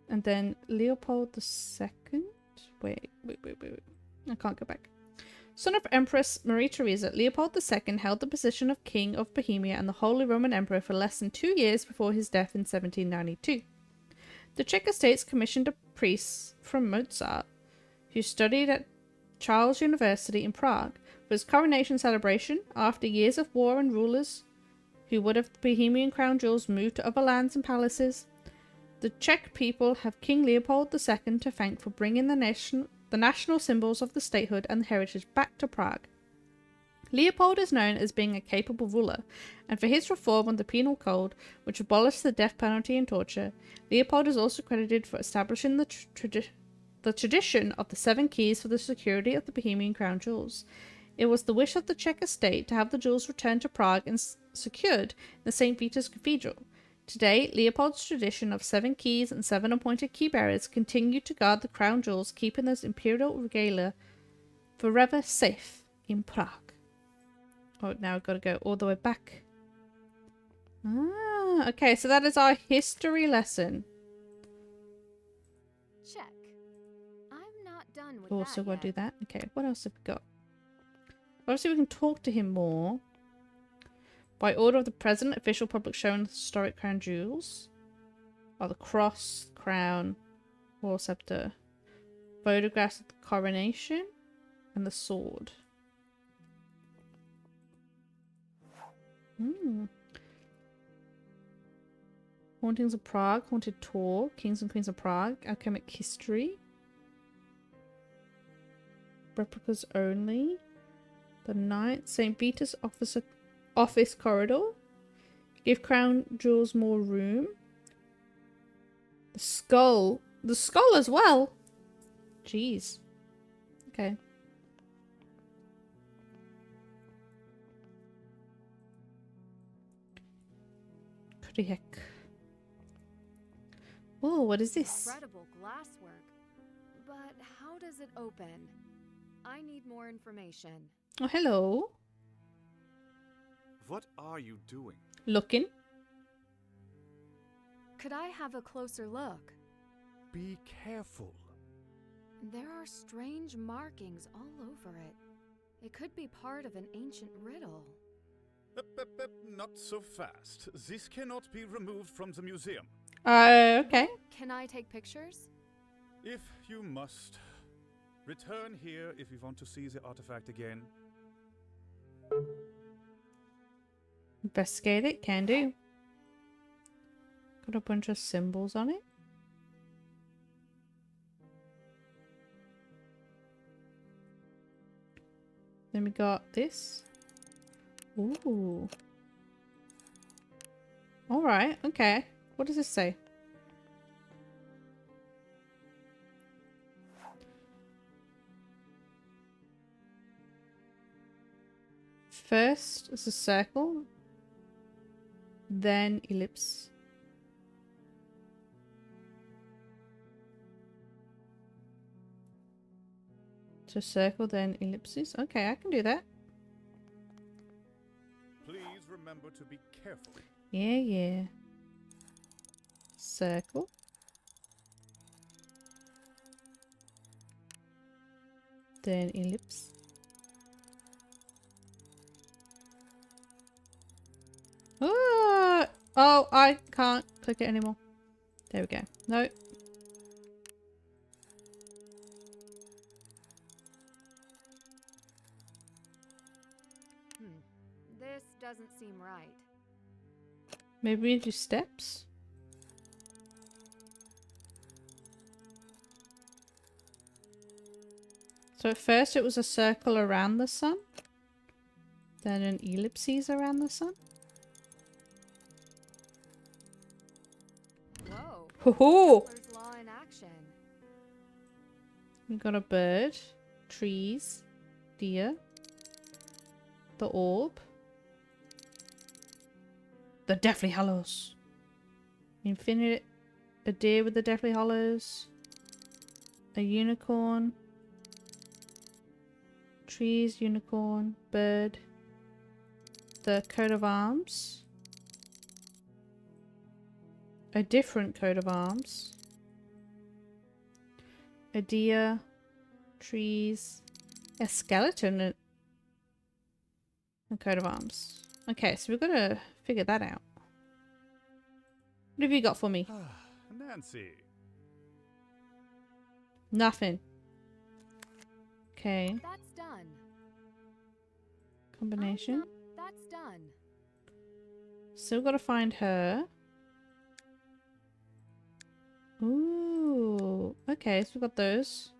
And then Leopold II? Wait. I can't go back. Son of Empress Marie Theresa, Leopold II held the position of King of Bohemia and the Holy Roman Emperor for less than 2 years before his death in 1792. The Czech estates commissioned a priest from Mozart, who studied at Charles University in Prague, for his coronation celebration. After years of war and rulers who would have the Bohemian crown jewels moved to other lands and palaces, the Czech people have King Leopold II to thank for bringing the national symbols of the statehood and the heritage back to Prague. Leopold is known as being a capable ruler, and for his reform of the penal code, which abolished the death penalty and torture. Leopold is also credited for establishing the the tradition of the 7 keys for the security of the Bohemian crown jewels. It was the wish of the Czech estate to have the jewels returned to Prague and secured in the St. Peter's Cathedral. Today, Leopold's tradition of 7 keys and 7 appointed key bearers continue to guard the crown jewels, keeping those imperial regalia forever safe in Prague. Oh, now I've got to go all the way back. Ah, okay, so that is our history lesson. Check. I'm not done with Also that got to yet. do that. Okay, what else have we got? Obviously, we can talk to him more. By order of the president, official public showing the historic crown jewels. Oh, the cross, crown, royal scepter. Photographs of the coronation. And the sword. Hauntings of Prague, Haunted Tour, Kings and Queens of Prague, Alchemic History. Replicas only. The Knight, St. Peter's Office Corridor. Give crown jewels more room. The skull. The skull as well. Jeez. Okay. Krieg. Oh, what is this? Incredible glasswork. But how does it open? I need more information. Oh, hello. What are you doing? Looking. Could I have a closer look? Be careful. There are strange markings all over it. It could be part of an ancient riddle. Not so fast. This cannot be removed from the museum. Okay. Can I take pictures? If you must. Return here if you want to see the artifact again. Investigate it. Can do. Got a bunch of symbols on it. Then we got this. Ooh. Alright, okay. What does this say? First is a circle, then ellipse. So circle, then ellipses. Okay, I can do that. Please remember to be careful. Yeah, yeah. Circle. Then ellipse. Oh, I can't click it anymore. There we go. No. This doesn't seem right. Maybe we do steps. So at first it was a circle around the sun. Then an ellipses around the sun. Whoa. Ho-ho! Kepler's law in action. We got a bird, trees, deer, the orb, the Deathly Hallows, infinite, a deer with the Deathly Hallows, a unicorn, trees, unicorn, bird, the coat of arms, a different coat of arms, a deer, trees, a skeleton, and a coat of arms. Okay, so we've got to figure that out. What have you got for me? Nancy. Nothing. Okay. That's done. Combination. That's done. Still got to find her. Ooh. Okay, so we've got those.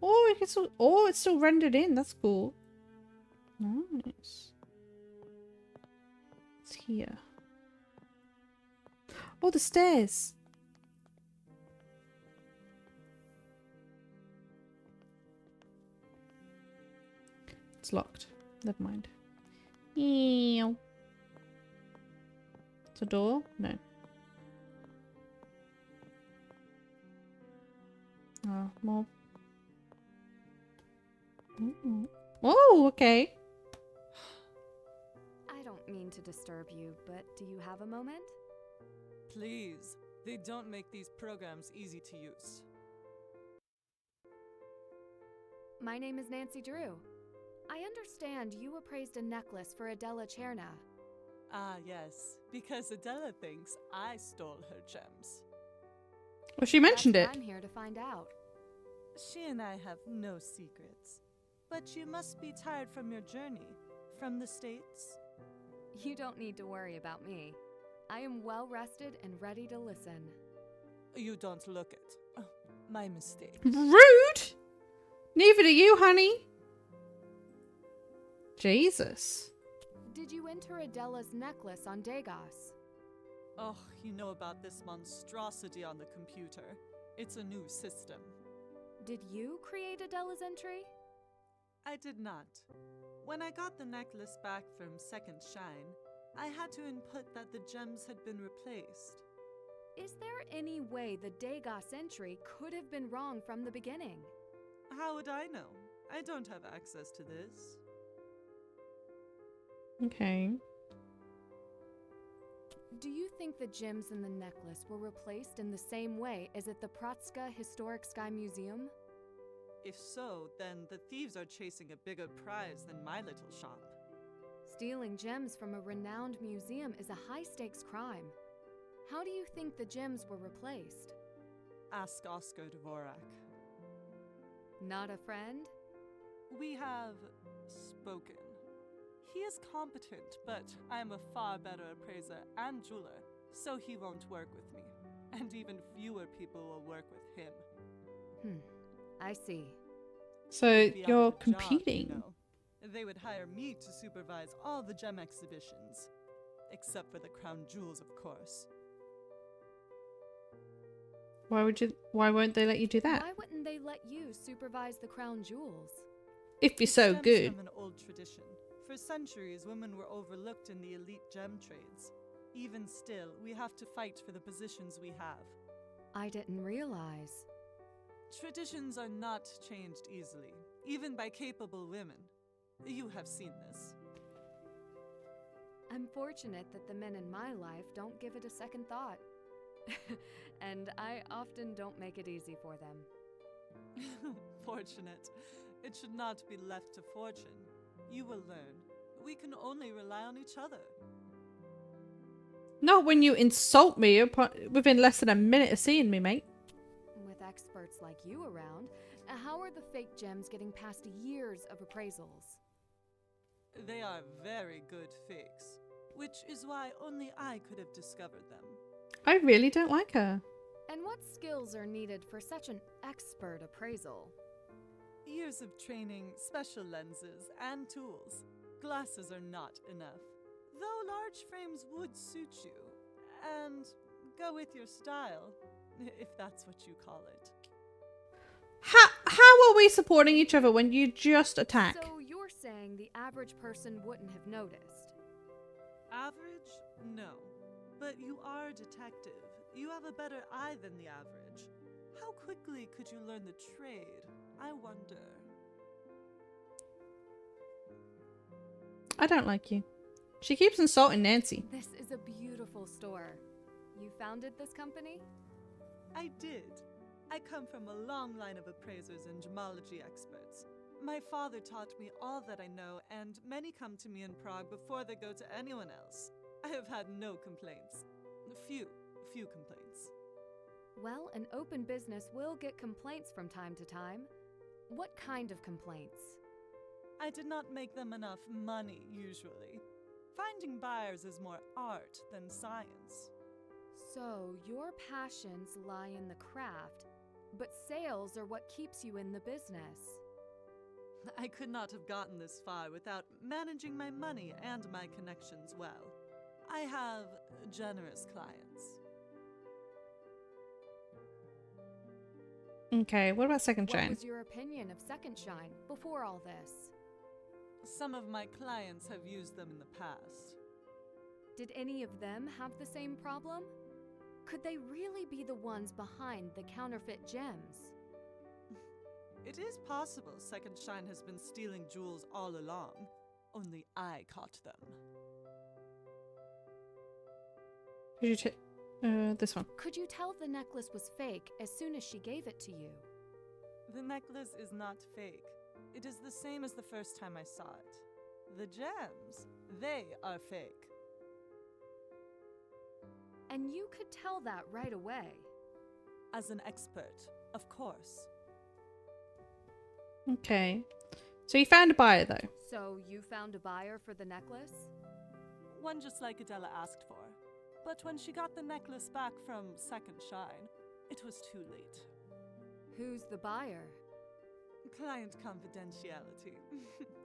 Oh, we can still. Oh, it's still rendered in. That's cool. Nice. It's here. Oh, the stairs. It's locked. Never mind. Ew. It's a door? No. Oh, more. Oh, okay. I don't mean to disturb you, but do you have a moment? Please, they don't make these programs easy to use. My name is Nancy Drew. I understand you appraised a necklace for Adela Cherna. Ah, yes, because Adela thinks I stole her gems. Well, she mentioned That's it. what I'm here to find out. She and I have no secrets. But you must be tired from your journey. From the States? You don't need to worry about me. I am well rested and ready to listen. You don't look it. Oh, my mistake. Rude! Neither do you, honey. Jesus. Did you enter Adela's necklace on Degas? Oh, you know about this monstrosity on the computer. It's a new system. Did you create Adela's entry? I did not. When I got the necklace back from Second Shine, I had to input that the gems had been replaced. Is there any way the Degas entry could have been wrong from the beginning? How would I know? I don't have access to this. Okay. Do you think the gems in the necklace were replaced in the same way as at the Pratska Historic Sky Museum? If so, then the thieves are chasing a bigger prize than my little shop. Stealing gems from a renowned museum is a high-stakes crime. How do you think the gems were replaced? Ask Oscar Dvorak. Not a friend? We have spoken. He is competent, but I am a far better appraiser and jeweler, so he won't work with me. And even fewer people will work with him. I see. So Be out you're of a job, competing. you know. They would hire me to supervise all the gem exhibitions. Except for the crown jewels, of course. Why won't they let you do that? Why wouldn't they let you supervise the crown jewels? If you're so Stems good. from an old tradition. For centuries, women were overlooked in the elite gem trades. Even still, we have to fight for the positions we have. I didn't realize. Traditions are not changed easily, even by capable women. You have seen this. I'm fortunate that the men in my life don't give it a second thought. And I often don't make it easy for them. Fortunate. It should not be left to fortune. You will learn. We can only rely on each other. Not when you insult me within less than a minute of seeing me, mate. With experts like you around, how are the fake gems getting past years of appraisals? They are very good fakes, which is why only I could have discovered them. I really don't like her. And what skills are needed for such an expert appraisal? Years of training, special lenses, and tools. Glasses are not enough. Though large frames would suit you, and go with your style, if that's what you call it. How are we supporting each other when you just attack? So you're saying the average person wouldn't have noticed? Average? No. But you are a detective. You have a better eye than the average. How quickly could you learn the trade? I wonder. I don't like you. She keeps insulting Nancy. This is a beautiful store. You founded this company? I did. I come from a long line of appraisers and gemology experts. My father taught me all that I know, and many come to me in Prague before they go to anyone else. I have had no complaints. Few complaints. Well, an open business will get complaints from time to time. What kind of complaints? I did not make them enough money, usually. Finding buyers is more art than science. So, your passions lie in the craft, but sales are what keeps you in the business. I could not have gotten this far without managing my money and my connections well. I have generous clients. Okay, what about Second What Shine? was your opinion of Second Shine before all this? Some of my clients have used them in the past. Did any of them have the same problem? Could they really be the ones behind the counterfeit gems? It is possible Second Shine has been stealing jewels all along. Only I caught them. Could you take this one? Could you tell the necklace was fake as soon as she gave it to you? The necklace is not fake. It is the same as the first time I saw it. The gems, they are fake. And you could tell that right away. As an expert, of course. Okay. So you found a buyer though. So you found a buyer for the necklace? One just like Adela asked for. But when she got the necklace back from Second Shine, it was too late. Who's the buyer? Client confidentiality.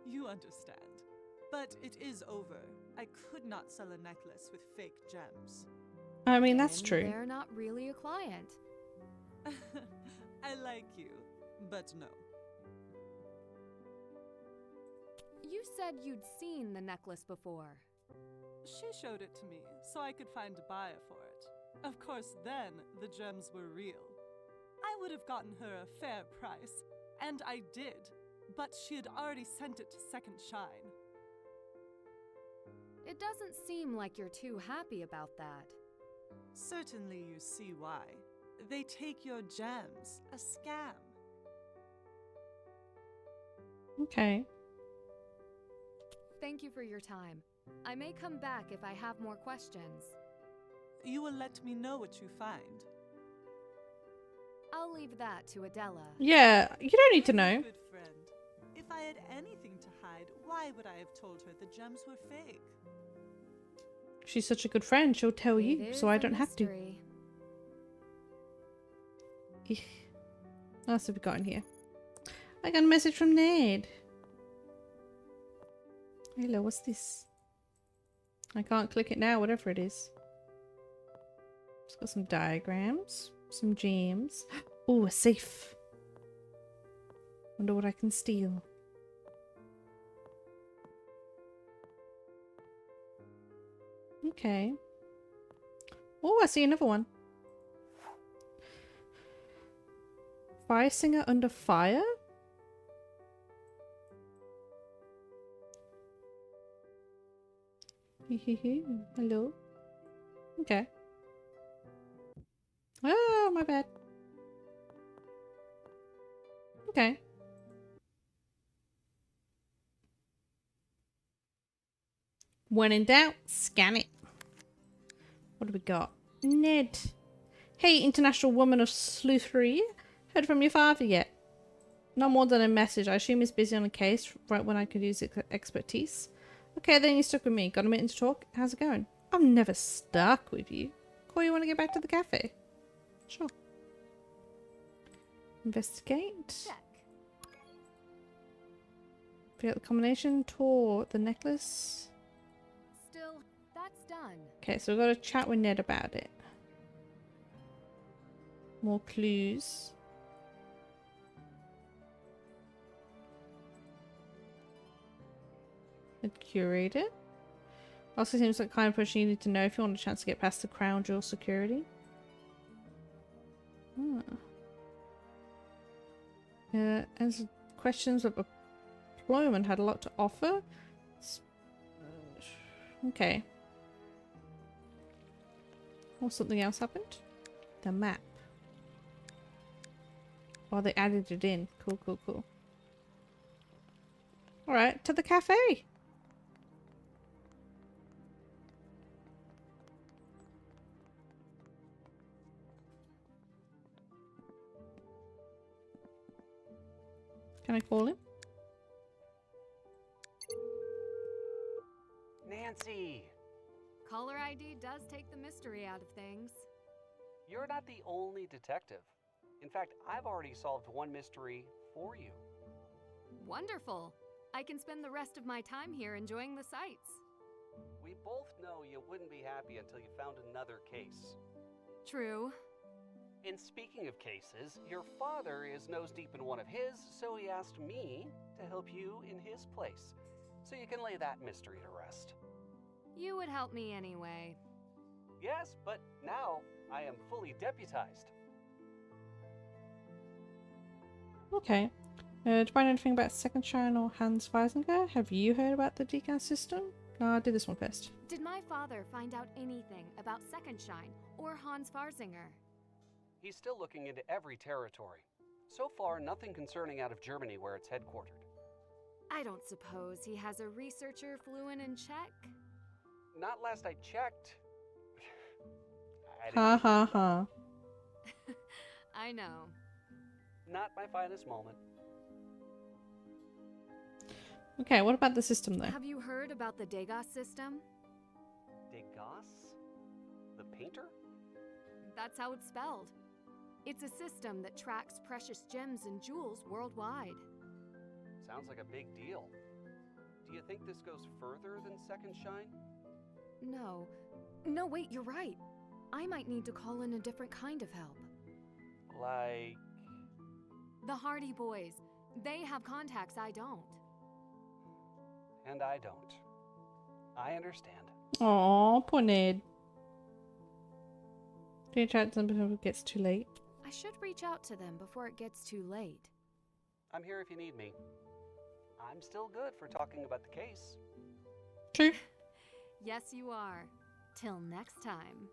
You understand. But it is over. I could not sell a necklace with fake gems. I mean, that's Then true. They're not really a client. I like you, but no. You said you'd seen the necklace before. She showed it to me, so I could find a buyer for it. Of course, then the gems were real. I would have gotten her a fair price, and I did, but she had already sent it to Second Shine. It doesn't seem like you're too happy about that. Certainly you see why. They take your gems. A scam. Okay. Thank you for your time. I may come back if I have more questions. You will let me know what you find. I'll leave that to Adela. Yeah, you don't need to know. Good friend. If I had anything to hide, why would I have told her the gems were fake? She's such a good friend, she'll tell It you, is so I a don't have to. mystery. Eek. What else have we got in here? I got a message from Ned. Hello, what's this? I can't click it now, whatever it is. It's got some diagrams, some gems. Oh, a safe. Wonder what I can steal. Okay. Oh, I see another one. Fire singer under fire? Hello. Okay. Oh, my bad. Okay. When in doubt, scan it. What do we got? Ned. Hey, International Woman of Sleuthery. Heard from your father yet? Not more than a message. I assume he's busy on a case right when I could use expertise. Okay, then you're stuck with me. Got a minute to talk? How's it going? I'm never stuck with you. Cool, you want to get back to the cafe? Sure. Investigate. Check. Forget the combination. Tour the necklace. Still, that's done. Okay, so we've got to chat with Ned about it. More clues. Curate it. Also seems like the kind of person you need to know if you want a chance to get past the crown jewel security. Answered questions of employment had a lot to offer. Okay. Or something else happened. The map. Oh, they added it in. Cool, cool, cool. Alright, to the cafe. Can I call him? Nancy! Caller ID does take the mystery out of things. You're not the only detective. In fact, I've already solved one mystery for you. Wonderful. I can spend the rest of my time here enjoying the sights. We both know you wouldn't be happy until you found another case. True. And speaking of cases, your father is nose deep in one of his, so he asked me to help you in his place. so you can lay that mystery to rest. You would help me anyway. Yes, but now I am fully deputized. Okay. Do you know anything about Second Shine or Hans Weisinger? Have you heard about the degas system? No, I'll do this one first. Did my father find out anything about Second Shine or Hans Farsinger? He's still looking into every territory. So far, nothing concerning out of Germany where it's headquartered. I don't suppose he has a researcher fluent in Czech? Not last I checked. Ha ha ha. I know. Not my finest moment. Okay, what about the system though? Have you heard about the Degas system? Degas? The painter? That's how it's spelled. It's a system that tracks precious gems and jewels worldwide. Sounds like a big deal. Do you think this goes further than Second Shine? No. No, wait, you're right. I might need to call in a different kind of help. Like... The Hardy Boys. They have contacts I don't. And I don't. I understand. Aw, poor Ned. Do you chat to them before it gets too late? I should reach out to them before it gets too late. I'm here if you need me. I'm still good for talking about the case. True. Yes, you are. Till next time.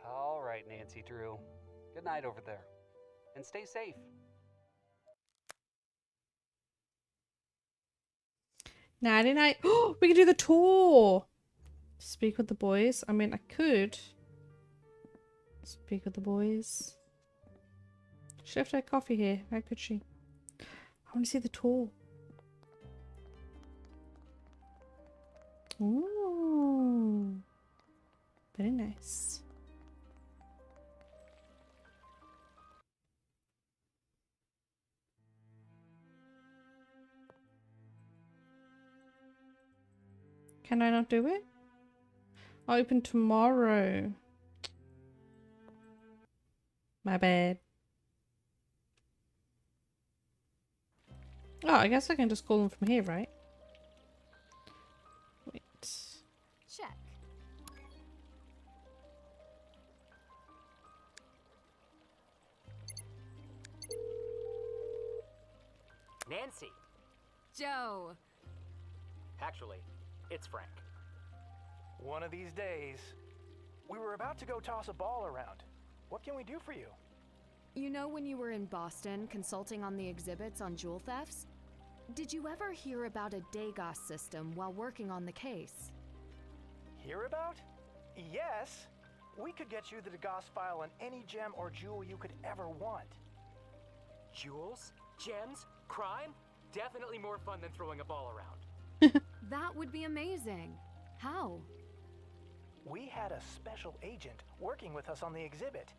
All right, Nancy Drew. Good night over there. And stay safe. Nighty night. Oh, we can do the tour. Speak with the boys. I mean, I could speak with the boys. She left her coffee here. How could she? I want to see the tour. Ooh, very nice. Can I not do it? I'll open tomorrow. My bad. Oh, I guess I can just call them from here, right? Wait. Check. Nancy. Joe. Actually, it's Frank. One of these days. We were about to go toss a ball around. What can we do for you? You know when you were in Boston consulting on the exhibits on jewel thefts? Did you ever hear about a Degas system while working on the case? Hear about? Yes. We could get you the Degas file on any gem or jewel you could ever want. Jewels? Gems? Crime? Definitely more fun than throwing a ball around. That would be amazing. How? We had a special agent working with us on the exhibit.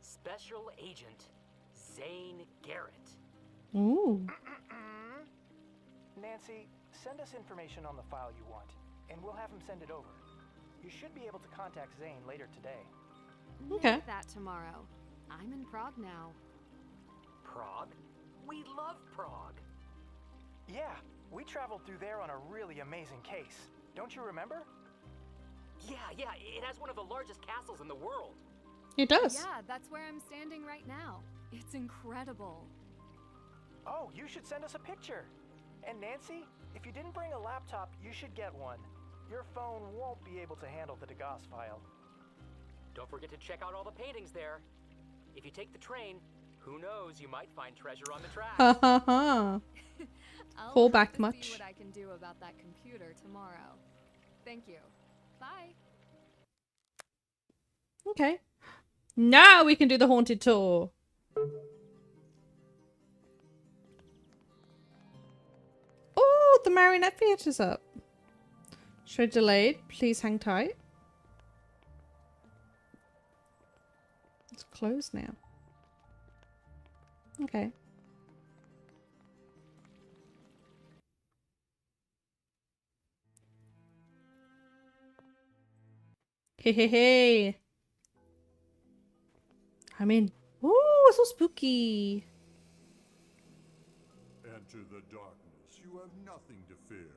Special Agent Zane Garrett. Ooh. Nancy, send us information on the file you want, and we'll have him send it over. You should be able to contact Zane later today. Okay. Make that tomorrow. I'm in Prague now. Prague? We love Prague. Yeah, we traveled through there on a really amazing case. Don't you remember? Yeah, it has one of the largest castles in the world. It does. Yeah, that's where I'm standing right now. It's incredible. Oh, you should send us a picture. And Nancy, if you didn't bring a laptop, you should get one. Your phone won't be able to handle the Degas file. Don't forget to check out all the paintings there. If you take the train, who knows, you might find treasure on the tracks. Ha ha ha. Call back much. See what I can do about that computer tomorrow. Thank you. Bye. Okay. Now we can do the haunted tour. Oh, the Marionette Theatre's up. Show delayed. Please hang tight. It's closed now. Okay. Hey, hey, hey. I'm in. Ooh, it's so spooky. Enter the darkness. You have nothing to fear.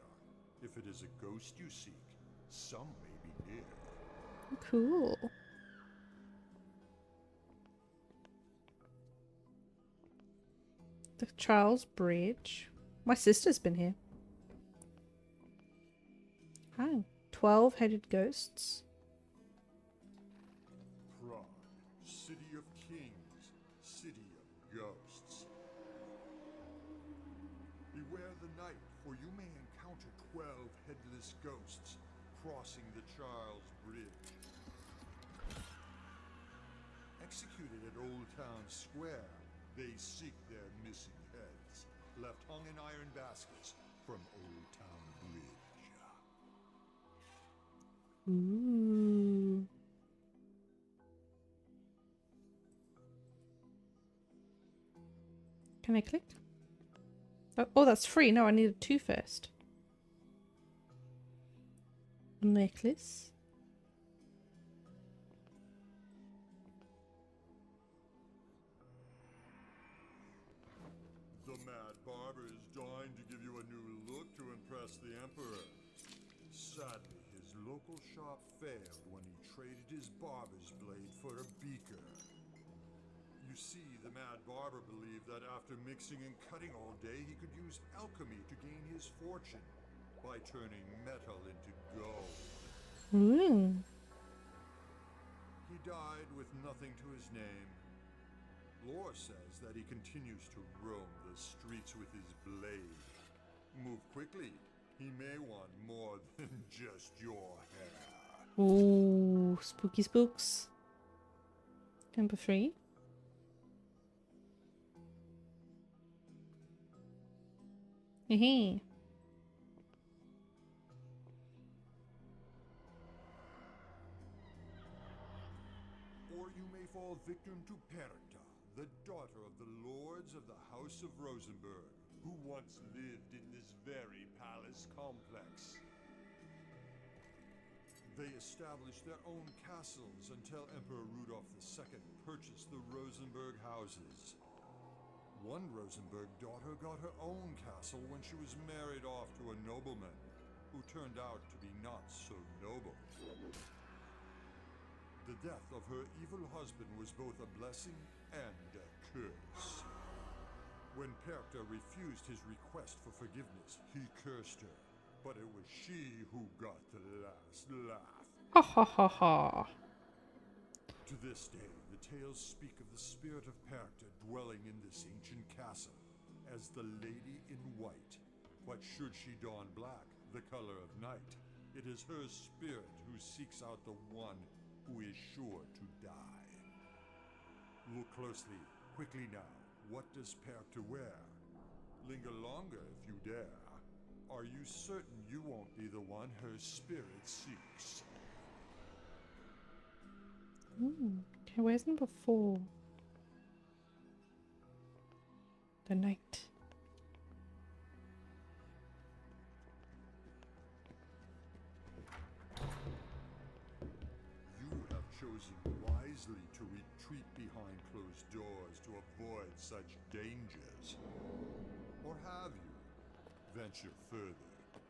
If it is a ghost you seek, some may be near. Cool. The Charles Bridge. My sister's been here. Oh, 12-headed ghosts. Prague, city of kings, city of ghosts. Beware the night, for you may encounter 12 headless ghosts crossing the Charles Bridge. Executed at Old Town Square, they seek their missing heads, left hung in iron baskets from Old Town Bridge. Ooh. Can I click? Oh, that's free. No, I needed 2 first. Necklace. The Mad Barber is dying to give you a new look to impress the Emperor. Sadly, his local shop failed when he traded his barber's blade for a beaker. You see, the Mad Barber believed that after mixing and cutting all day, he could use alchemy to gain his fortune by turning metal into gold. Ooh. He died with nothing to his name. Lore says that he continues to roam the streets with his blade. Move quickly. He may want more than just your hair. Ooh, spooky spooks. Number 3. Hee. Or you may fall victim to Perta, the daughter of the lords of the House of Rosenberg, who once lived in this very palace complex. They established their own castles until Emperor Rudolf II purchased the Rosenberg houses. One Rosenberg daughter got her own castle when she was married off to a nobleman, who turned out to be not so noble. The death of her evil husband was both a blessing and a curse. When Perta refused his request for forgiveness, he cursed her, but it was she who got the last laugh. Ha ha ha ha. To this day, the tales speak of the spirit of Perta dwelling in this ancient castle as the Lady in White. But should she don black, the color of night, it is her spirit who seeks out the one who is sure to die. Look closely, quickly now. What does Perta wear? Linger longer if you dare. Are you certain you won't be the one her spirit seeks? Okay, where's number 4? The night. You have chosen wisely to retreat behind closed doors to avoid such dangers. Or have you? Venture further,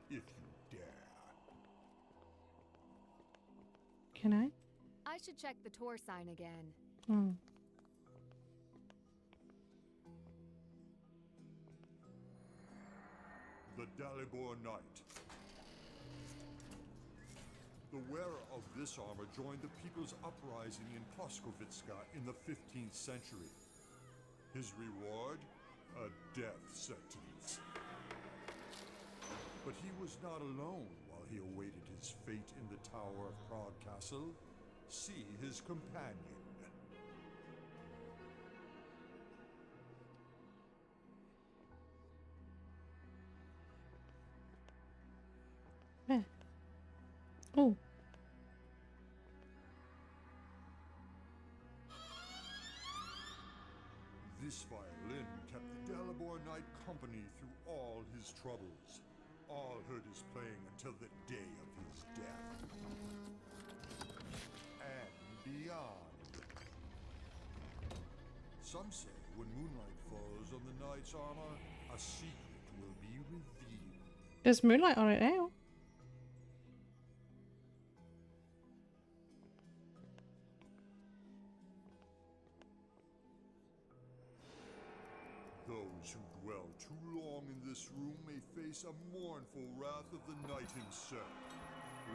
if you dare. Can I? I should check the tour sign again. Oh. The Dalibor Knight. The wearer of this armor joined the People's Uprising in Plaskovitska in the 15th century. His reward? A death sentence. But he was not alone while he awaited his fate in the Tower of Prague Castle. See his companion. Where? Oh. This violin kept the Dalibor Knight company through all his troubles. All heard his playing until the day of his death. And beyond. Some say when moonlight falls on the knight's armor, a secret will be revealed. There's moonlight on it now. Those who dwell too long in this room may face a mournful wrath of the night himself.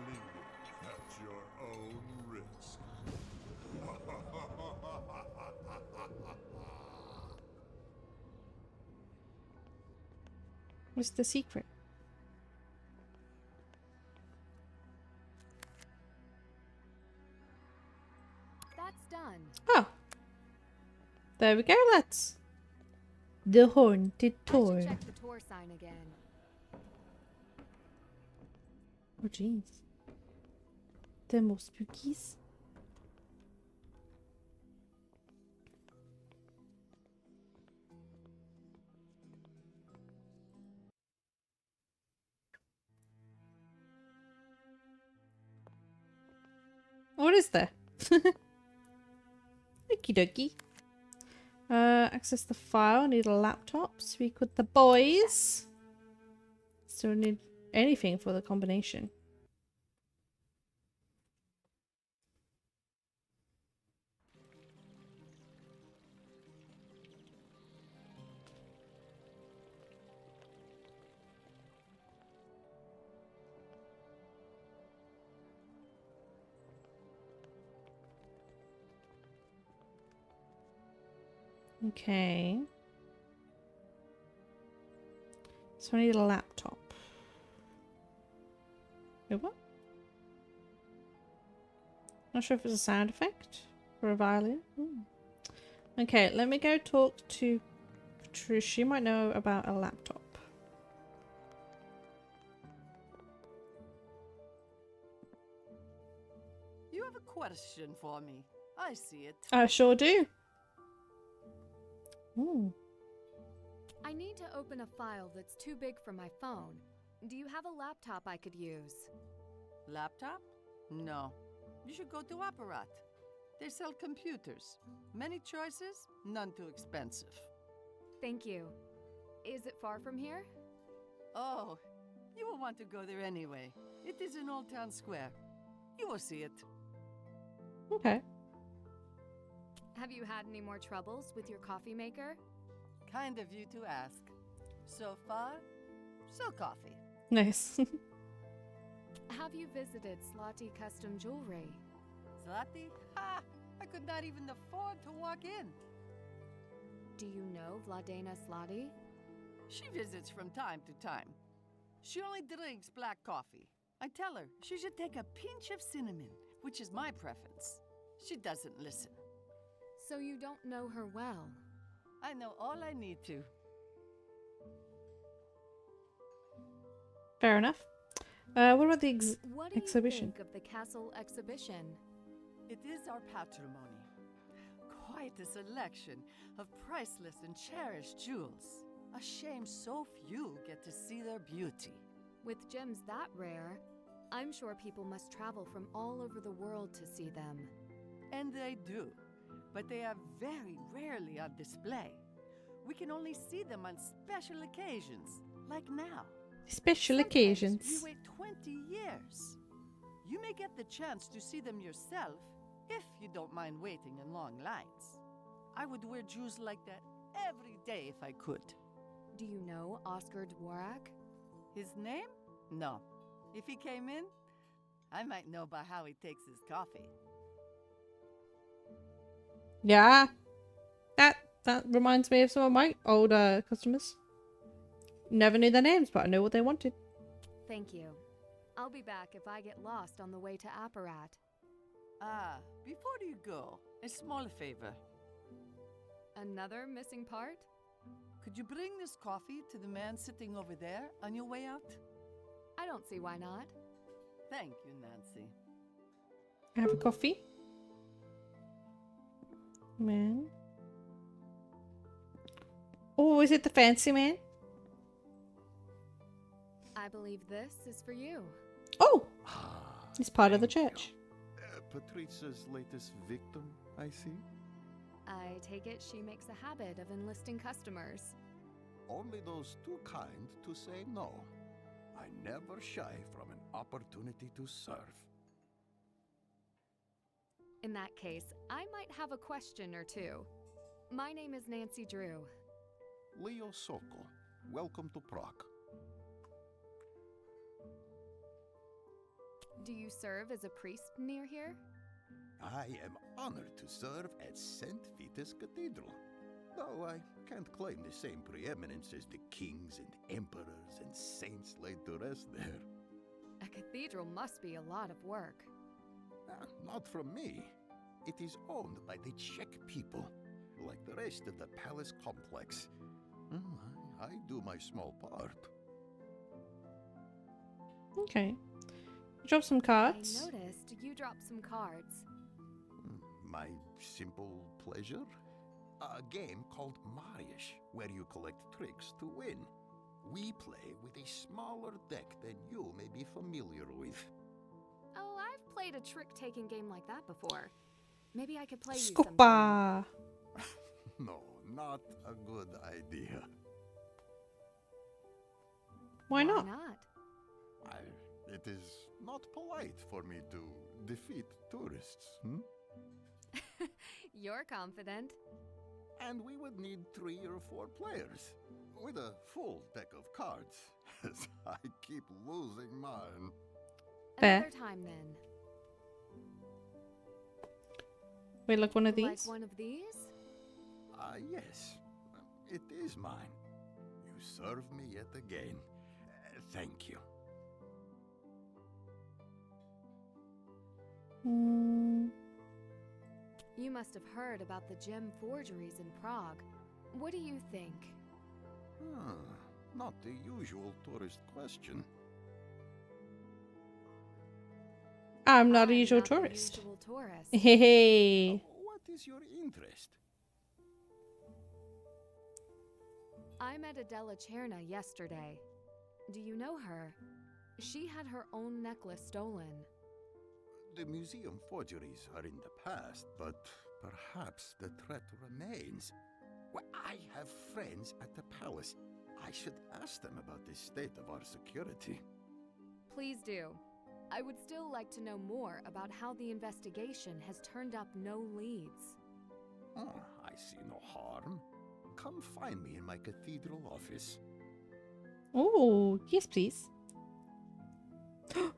Linger at your own risk. What's the secret? That's done. Oh. There we go, lads. The haunted I tour. should check the tour sign again. Oh, jeez. They're more spookies. What is there? Okie dokie. Access the file. Need a laptop. Speak with the boys. Still need anything for the combination. Okay. So I need a laptop. Wait, what? Not sure if it's a sound effect or a violin. Okay, let me go talk to Patricia. She might know about a laptop. You have a question for me. I see it. I sure do. Ooh. I need to open a file that's too big for my phone. Do you have a laptop I could use? Laptop? No. You should go to Apparat. They sell computers. Many choices, none too expensive. Thank you. Is it far from here? Oh, you will want to go there anyway. It is in Old Town Square. You will see it. Okay. Have you had any more troubles with your coffee maker? Kind of you to ask. So far, so coffee. Nice. Have you visited Slotty Custom Jewelry? Zlati? Ha! I could not even afford to walk in. Do you know Vladena Slotty? She visits from time to time. She only drinks black coffee. I tell her she should take a pinch of cinnamon, which is my preference. She doesn't listen. So you don't know her well? I know all I need to. Fair enough. What about the What do exhibition? you think of the castle exhibition? It is our patrimony. Quite a selection of priceless and cherished jewels. A shame so few get to see their beauty. With gems that rare, I'm sure people must travel from all over the world to see them. And they do, but they are very rarely on display. We can only see them on special occasions, like now. Special Sometimes occasions. we wait 20 years. You may get the chance to see them yourself if you don't mind waiting in long lines. I would wear jewels like that every day if I could. Do you know Oscar Dvorak? His name? No. If he came in, I might know by how he takes his coffee. Yeah. That reminds me of some of my old customers. Never knew their names, but I know what they wanted. Thank you. I'll be back if I get lost on the way to Apparat. Ah, before you go, a small favor. Another missing part? Could you bring this coffee to the man sitting over there on your way out? I don't see why not. Thank you, Nancy. Have a coffee. Man. Oh, is it the fancy man? I believe this is for you. Oh! It's part of the church. Patricia's latest victim, I see. I take it she makes a habit of enlisting customers. Only those too kind to say no. I never shy from an opportunity to serve. In that case, I might have a question or two. My name is Nancy Drew. Leo Sokol, welcome to Prague. Do you serve as a priest near here? I am honored to serve at St. Vitus Cathedral, though I can't claim the same preeminence as the kings and emperors and saints laid to rest there. A cathedral must be a lot of work. Not from me. It is owned by the Czech people, like the rest of the palace complex. I do my small part. Okay. Drop some cards. I noticed you dropped some cards. My simple pleasure? A game called Marius, where you collect tricks to win. We play with a smaller deck than you may be familiar with. Oh, I've played a trick-taking game like that before. Maybe I could play you Scopa. No, not a good idea. Why not? It is not polite for me to defeat tourists, You're confident. And we would need 3 or 4 players, with a full deck of cards, as I keep losing mine. Another time, then. Wait, like one of these? Like one of these? Yes. It is mine. You serve me yet again. Thank you. You must have heard about the gem forgeries in Prague. What do you think? Not the usual tourist question. I'm not a usual tourist. Usual tourist. Hey. What is your interest? I met Adela Cherna yesterday. Do you know her? She had her own necklace stolen. The museum forgeries are in the past, but perhaps the threat remains. Well, I have friends at the palace. I should ask them about the state of our security. Please do. I would still like to know more about how the investigation has turned up no leads. Oh, I see no harm. Come find me in my cathedral office. Oh, yes, please.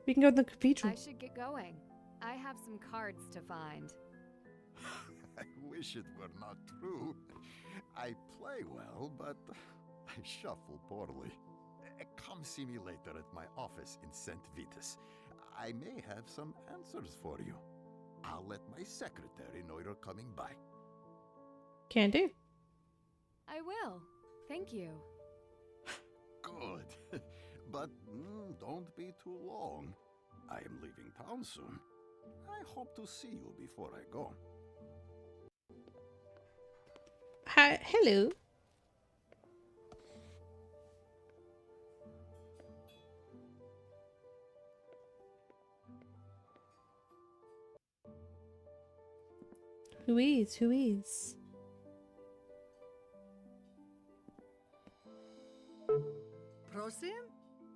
We can go to the cathedral. I should get going. I have some cards to find. I wish it were not true. I play well, but I shuffle poorly. Come see me later at my office in St. Vitus. I may have some answers for you. I'll let my secretary know you're coming by. Can do. I will. Thank you. Good. But don't be too long. I am leaving town soon. I hope to see you before I go. Hi, hello. Who is? Who is? Prosim?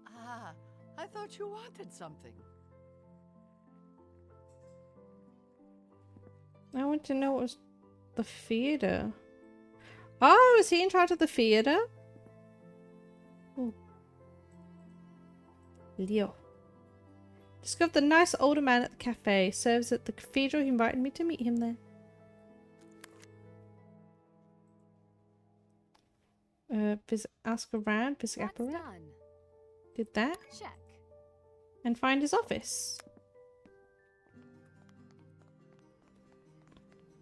Ah, I thought you wanted something. I want to know what was the theater. Oh, is he in charge of the theater? Oh. Leo. Discovered the nice older man at the cafe. Serves at the cathedral. He invited me to meet him there. Ask around. Visit Apparat. Done. Did that. Check. And find his office.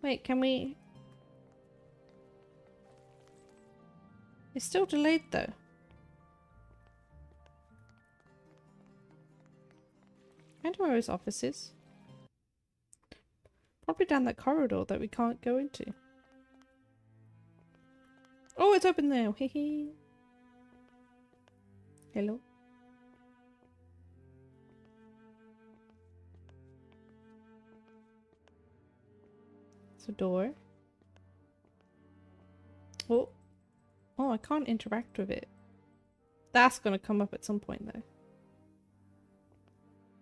Wait, can we... It's still delayed though. I know where his office is. Probably down that corridor that we can't go into. Oh, it's open now. Hehe. Hello. It's a door. Oh, I can't interact with it. That's gonna come up at some point though.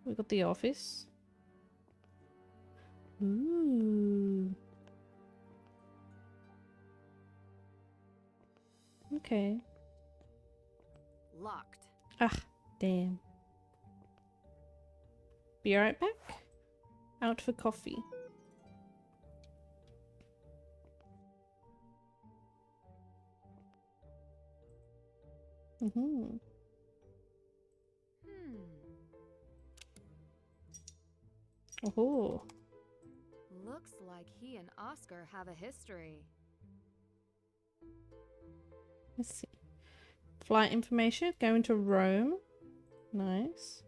We got the office. Ooh. Okay. Locked. Ah, damn. Be right back. Out for coffee. Mm-hmm. Oh. Looks like he and Oscar have a history. Let's see. Flight information. Going to Rome. Nice.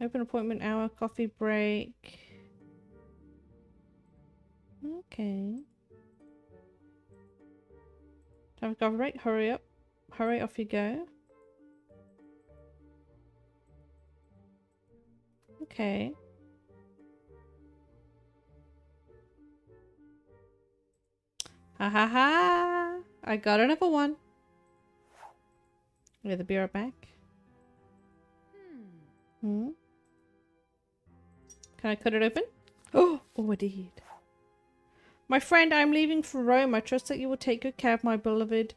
Open appointment hour. Coffee break. Okay. Time for coffee break. Hurry up. Hurry, off you go. Okay. Ha ha ha! I got another one. Yeah, the beer back. Hmm. Can I cut it open? Oh, I did. My friend, I'm leaving for Rome. I trust that you will take good care of my beloved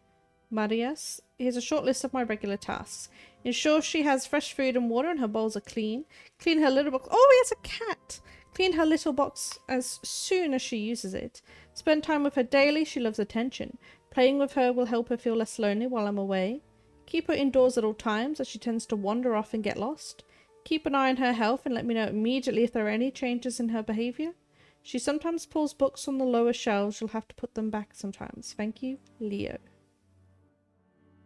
Marias. Here's a short list of my regular tasks. Ensure she has fresh food and water and her bowls are clean. Clean her litter box. Oh, he has a cat! Clean her little box as soon as she uses it. Spend time with her daily. She loves attention. Playing with her will help her feel less lonely while I'm away. Keep her indoors at all times as she tends to wander off and get lost. Keep an eye on her health and let me know immediately if there are any changes in her behavior. She sometimes pulls books on the lower shelves. You'll have to put them back sometimes. Thank you, Leo.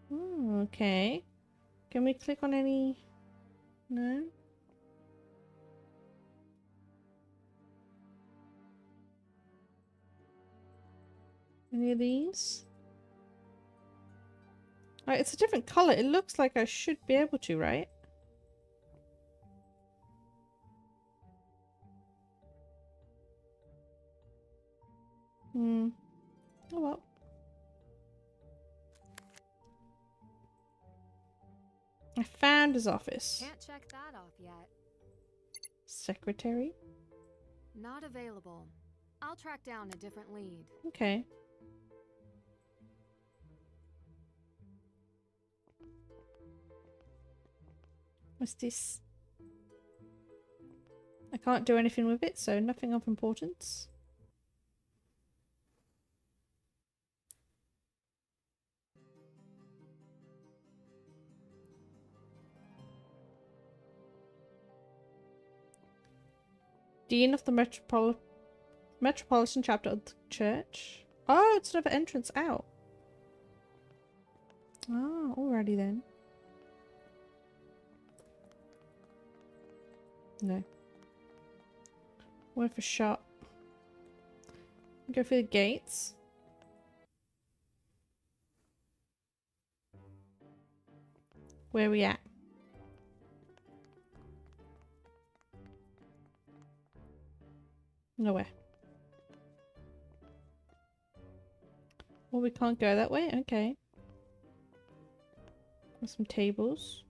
Oh, okay. Can we click on any? No? Any of these? Right, it's a different color. It looks like I should be able to, right? Hmm. Oh well. I found his office. Can't check that off yet. Secretary? Not available. I'll track down a different lead. Okay. What's this? I can't do anything with it, so nothing of importance. Dean of the Metropolitan Chapter of the Church. Oh, it's another entrance out. Ah, alrighty then. No. Worth a shot. Go through the gates. Where are we at? Nowhere. Well, we can't go that way? Okay. There's some tables.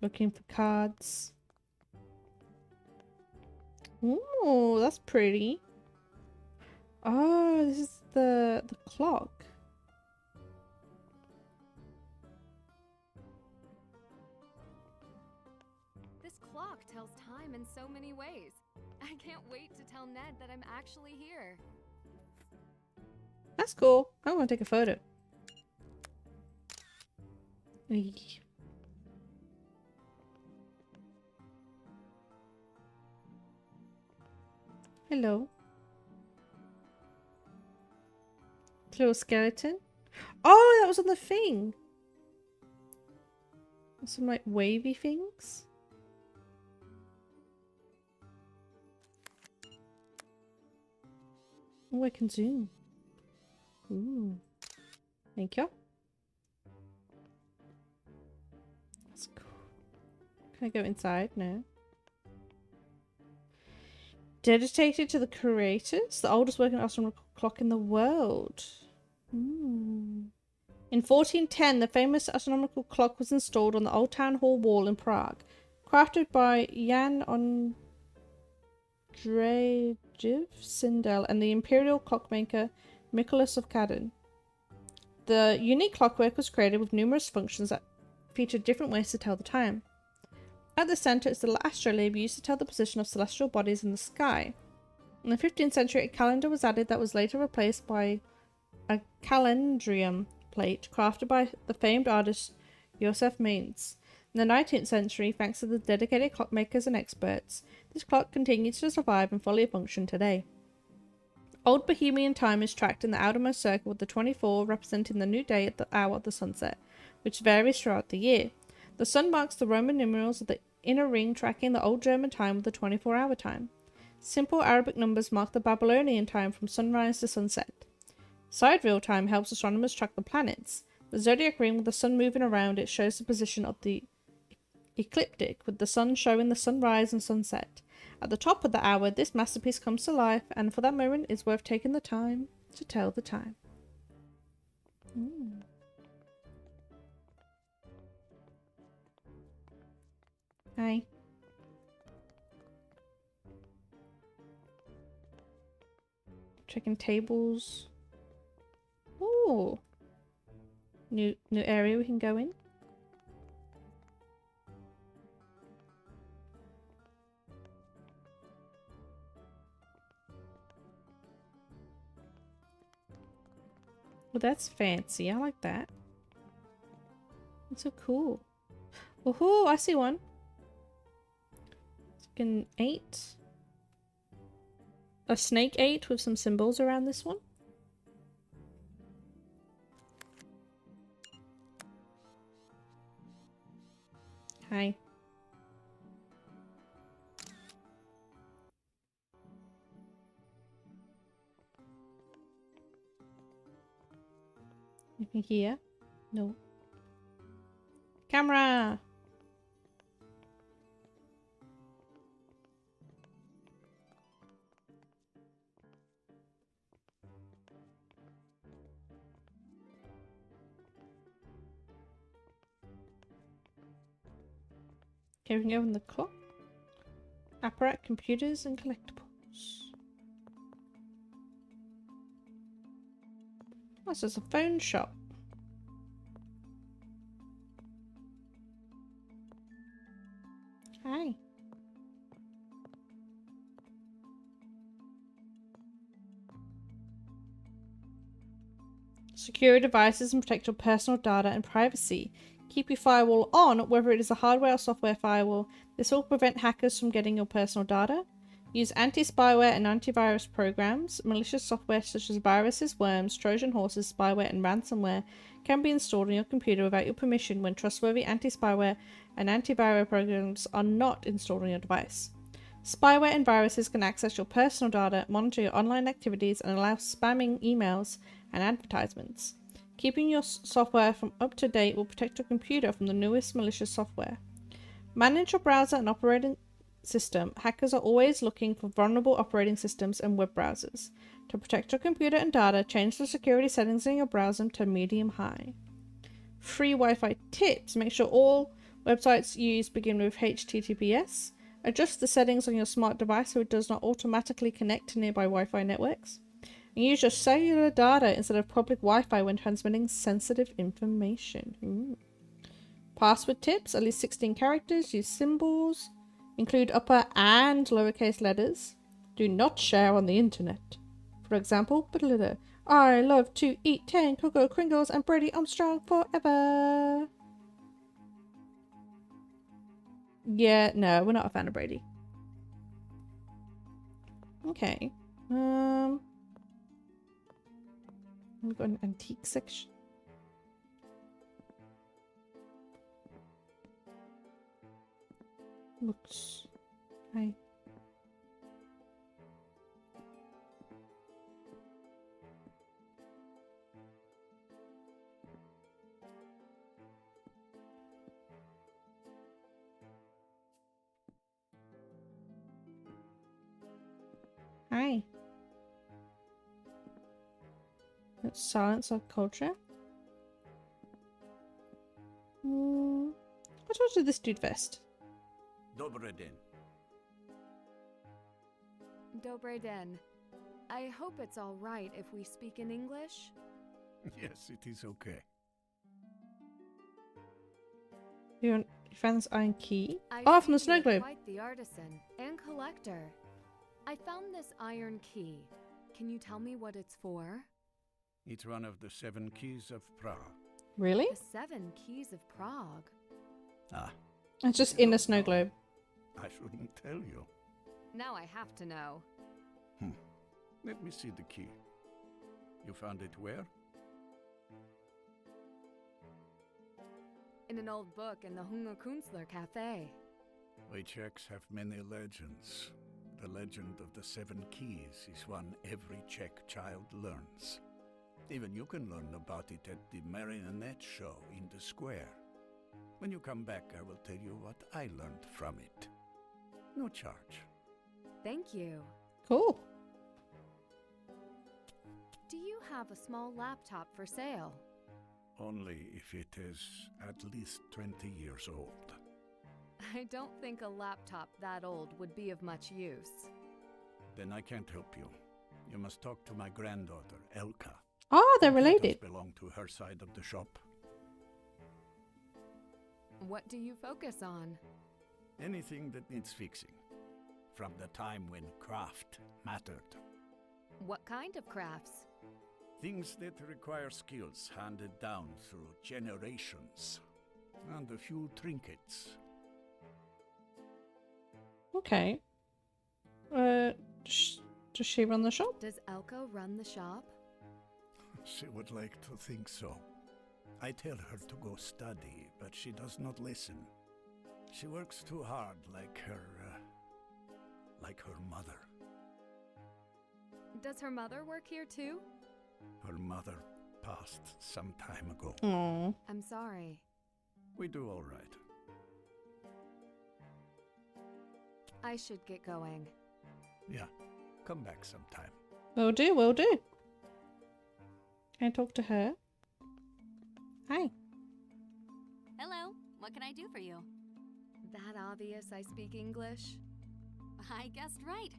Looking for cards. Ooh, that's pretty. Oh, this is the clock. This clock tells time in so many ways. I can't wait to tell Ned that I'm actually here. That's cool. I want to take a photo. Eey. Hello. Little skeleton. Oh, that was on the thing. Some like wavy things. Oh, I can zoom. Ooh. Thank you. That's cool. Can I go inside? No. Dedicated to the creators, the oldest working astronomical clock in the world. In 1410, the famous astronomical clock was installed on the old town hall wall in Prague, crafted by Jan Ondřejev Sindel and the imperial clockmaker Nicholas of Kladin. The unique clockwork was created with numerous functions that featured different ways to tell the time. At the centre is the astrolabe used to tell the position of celestial bodies in the sky. In the 15th century, a calendar was added that was later replaced by a calendrium plate crafted by the famed artist Josef Mainz. In the 19th century, thanks to the dedicated clockmakers and experts, this clock continues to survive and fully function today. Old Bohemian time is tracked in the outermost circle with the 24 representing the new day at the hour of the sunset, which varies throughout the year. The sun marks the Roman numerals of the inner ring, tracking the old German time with the 24-hour time. Simple Arabic numbers mark the Babylonian time from sunrise to sunset. Sidereal time helps astronomers track the planets. The zodiac ring with the sun moving around it shows the position of the ecliptic, with the sun showing the sunrise and sunset. At the top of the hour, this masterpiece comes to life, and for that moment it's worth taking the time to tell the time. Hi. Checking tables. Ooh. New area we can go in. Well, that's fancy. I like that. That's so cool. Woohoo! I see one. It's like an 8. A snake 8 with some symbols around this one. Hi. Anything here? No. Camera! Okay, we can open the clock. Apparat, computers, and collectibles. Oh, this is a phone shop. Hi. Secure devices and protect your personal data and privacy. Keep your firewall on, whether it is a hardware or software firewall. This will prevent hackers from getting your personal data. Use anti-spyware and antivirus programs. Malicious software such as viruses, worms, Trojan horses, spyware, and ransomware can be installed on your computer without your permission when trustworthy anti-spyware and antivirus programs are not installed on your device. Spyware and viruses can access your personal data, monitor your online activities, and allow spamming emails and advertisements. Keeping your software from up to date will protect your computer from the newest malicious software. Manage your browser and operating system. Hackers are always looking for vulnerable operating systems and web browsers. To protect your computer and data, change the security settings in your browser to medium high. Free Wi-Fi tips. Make sure all websites used begin with HTTPS. Adjust the settings on your smart device so it does not automatically connect to nearby Wi-Fi networks. And use your cellular data instead of public Wi-Fi when transmitting sensitive information. Ooh. Password tips. At least 16 characters. Use symbols. Include upper and lowercase letters. Do not share on the internet. For example, I love to eat 10 Cocoa Kringles and Brady Armstrong forever. Yeah, no, we're not a fan of Brady. Okay. We've got an antique section. Looks. Hi. Hi. Let's silence our culture. talk to this dude first. Dobre den. Dobre den. I hope it's all right if we speak in English. Yes, it is okay. You found this iron key? I Oh, from the see snow you're globe. Quite the artisan and collector. I found this iron key. Can you tell me what it's for? It's one of the 7 keys of Prague. Really? The 7 keys of Prague. Ah, It's just in a snow globe. I shouldn't tell you. Now I have to know. Let me see the key. You found it where? In an old book in the Hunger Künstler Cafe. We Czechs have many legends. The legend of the 7 keys is one every Czech child learns. Even you can learn about it at the marionette show in the square. When you come back, I will tell you what I learned from it. No charge. Thank you. Cool. Do you have a small laptop for sale? Only if it is at least 20 years old. I don't think a laptop that old would be of much use. Then I can't help you. You must talk to my granddaughter, Elka. Oh, they're Computers related. belong to her side of the shop. What do you focus on? Anything that needs fixing. From the time when craft mattered. What kind of crafts? Things that require skills handed down through generations. And a few trinkets. Okay. Does she run the shop? Does Elka run the shop? She would like to think so. I tell her to go study, but she does not listen. She works too hard like her mother. Does her mother work here too? Her mother passed some time ago. Aww. I'm sorry. We do all right. I should get going. Yeah, come back sometime. Will do, will do. Can I talk to her? Hi. Hello, what can I do for you? That obvious I speak English? I guessed right.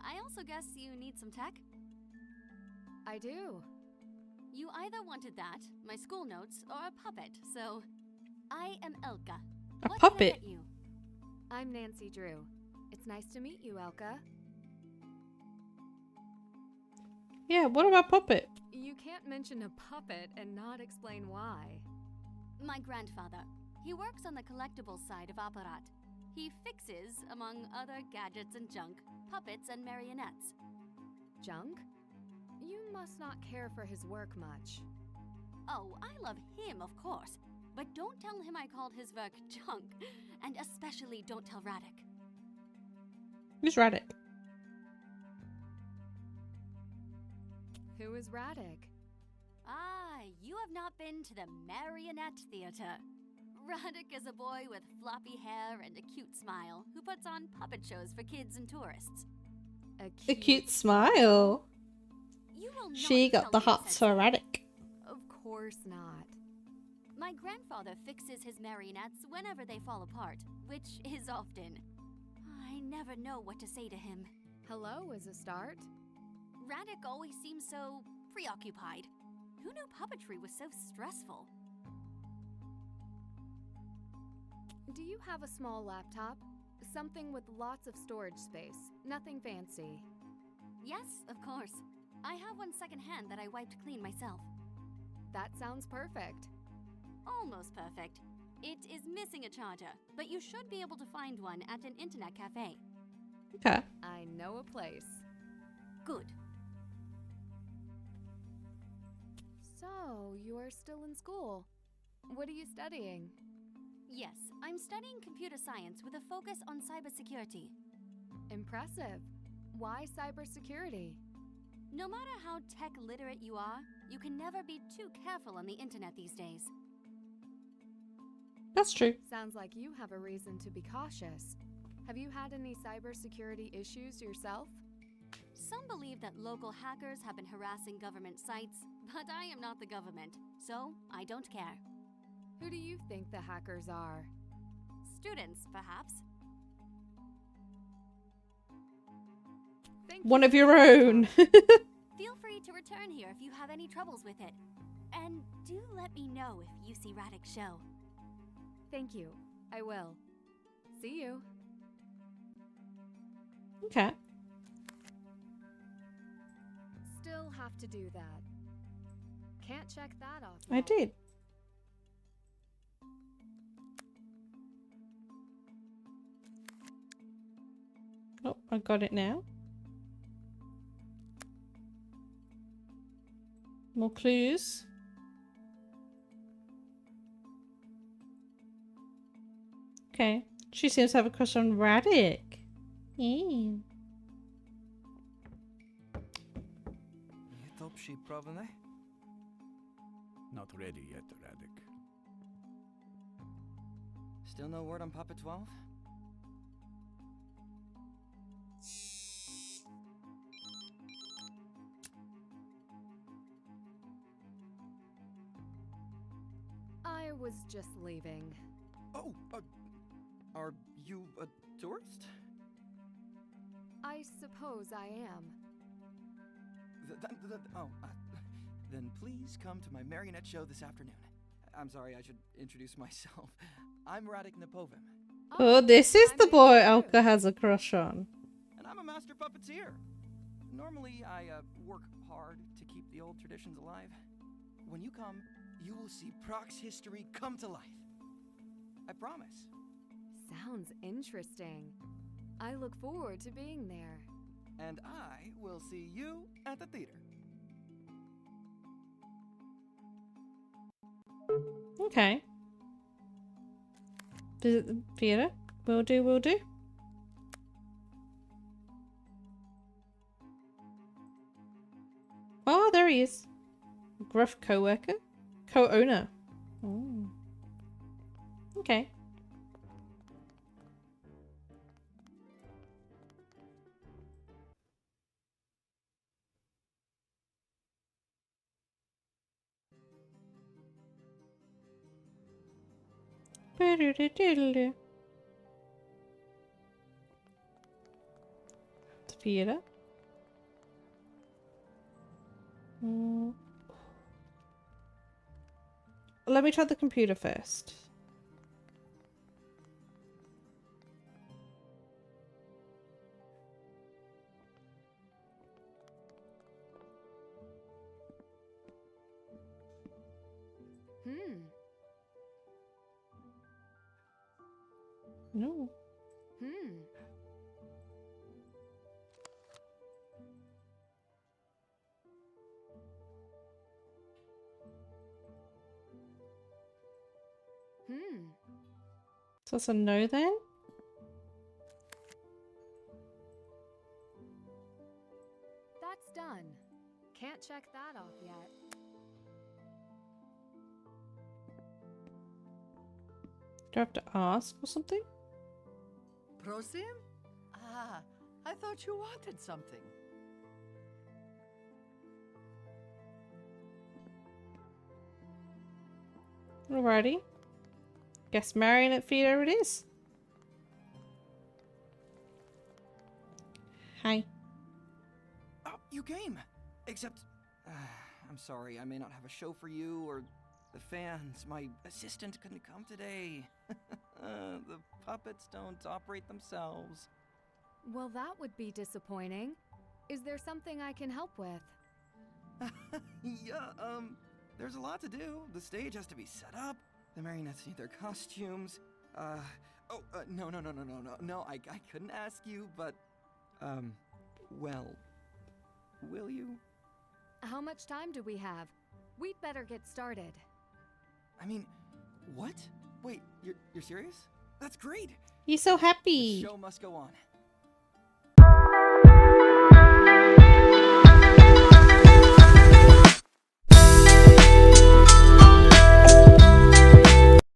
I also guess you need some tech? I do. You either wanted that, my school notes, or a puppet, so... I am Elka. A What puppet? Can I get you? I'm Nancy Drew. It's nice to meet you, Elka. Yeah, what about puppet? You can't mention a puppet and not explain why. My grandfather. He works on the collectibles side of Apparat. He fixes, among other gadgets and junk, puppets and marionettes. Junk? You must not care for his work much. Oh, I love him, of course. But don't tell him I called his work junk. And especially don't tell Radek. Who's Radek? Who is Radek? Ah, you have not been to the Marionette Theater. Radek is a boy with floppy hair and a cute smile who puts on puppet shows for kids and tourists. A cute smile. You will not She got tell the him I hots said for Radek. Of course not. My grandfather fixes his marionettes whenever they fall apart, which is often. I never know what to say to him. Hello is a start. Radek always seems so preoccupied. Who knew puppetry was so stressful? Do you have a small laptop? Something with lots of storage space. Nothing fancy. Yes, of course. I have one secondhand that I wiped clean myself. That sounds perfect. Almost perfect. It is missing a charger, but you should be able to find one at an internet cafe. Okay. I know a place. Good. So, you are still in school. What are you studying? Yes, I'm studying computer science with a focus on cybersecurity. Impressive. Why cybersecurity? No matter how tech literate you are, you can never be too careful on the internet these days. That's true. Sounds like you have a reason to be cautious. Have you had any cybersecurity issues yourself? Some believe that local hackers have been harassing government sites, but I am not the government, so I don't care. Who do you think the hackers are? students, perhaps. One of your own. Feel free to return here if you have any troubles with it. And do let me know if you see Radek's show. Thank you. I will. See you. Okay. Still have to do that. Can't check that off. I yet. did. Oh, I got it now. More clues. Okay. She seems to have a crush on Radek. Yeah. Je top she probably. Not ready yet, Radek. Still no word on Papa 12? I was just leaving. Oh, are you a tourist? I suppose I am. Then please come to my marionette show this afternoon. I'm sorry, I should introduce myself. I'm Radek Napovim. Oh, this is the boy Elka has a crush on. And I'm a master puppeteer. Normally, I work hard to keep the old traditions alive. When you come, you will see Prague's history come to life. I promise. Sounds interesting. I look forward to being there. And I will see you at the theater. Okay. Visit the theater. Will do, will do. Oh, there he is. Gruff co-worker? Co-owner. Oh. Okay. Theater. Let me try the computer first. No. So that's a no then? That's done. Can't check that off yet. Do I have to ask or something? Prosim? Ah, I thought you wanted something. Alrighty. Guess marionette theater it is. Hi. Oh, you came! Except, I'm sorry, I may not have a show for you or the fans. My assistant couldn't come today. The puppets don't operate themselves. Well, that would be disappointing. Is there something I can help with? Yeah, there's a lot to do. The stage has to be set up. The marionettes need their costumes. No, I couldn't ask you, but, well, will you? How much time do we have? We'd better get started. I mean, what? Wait, you're serious? That's great! You're so happy! The show must go on.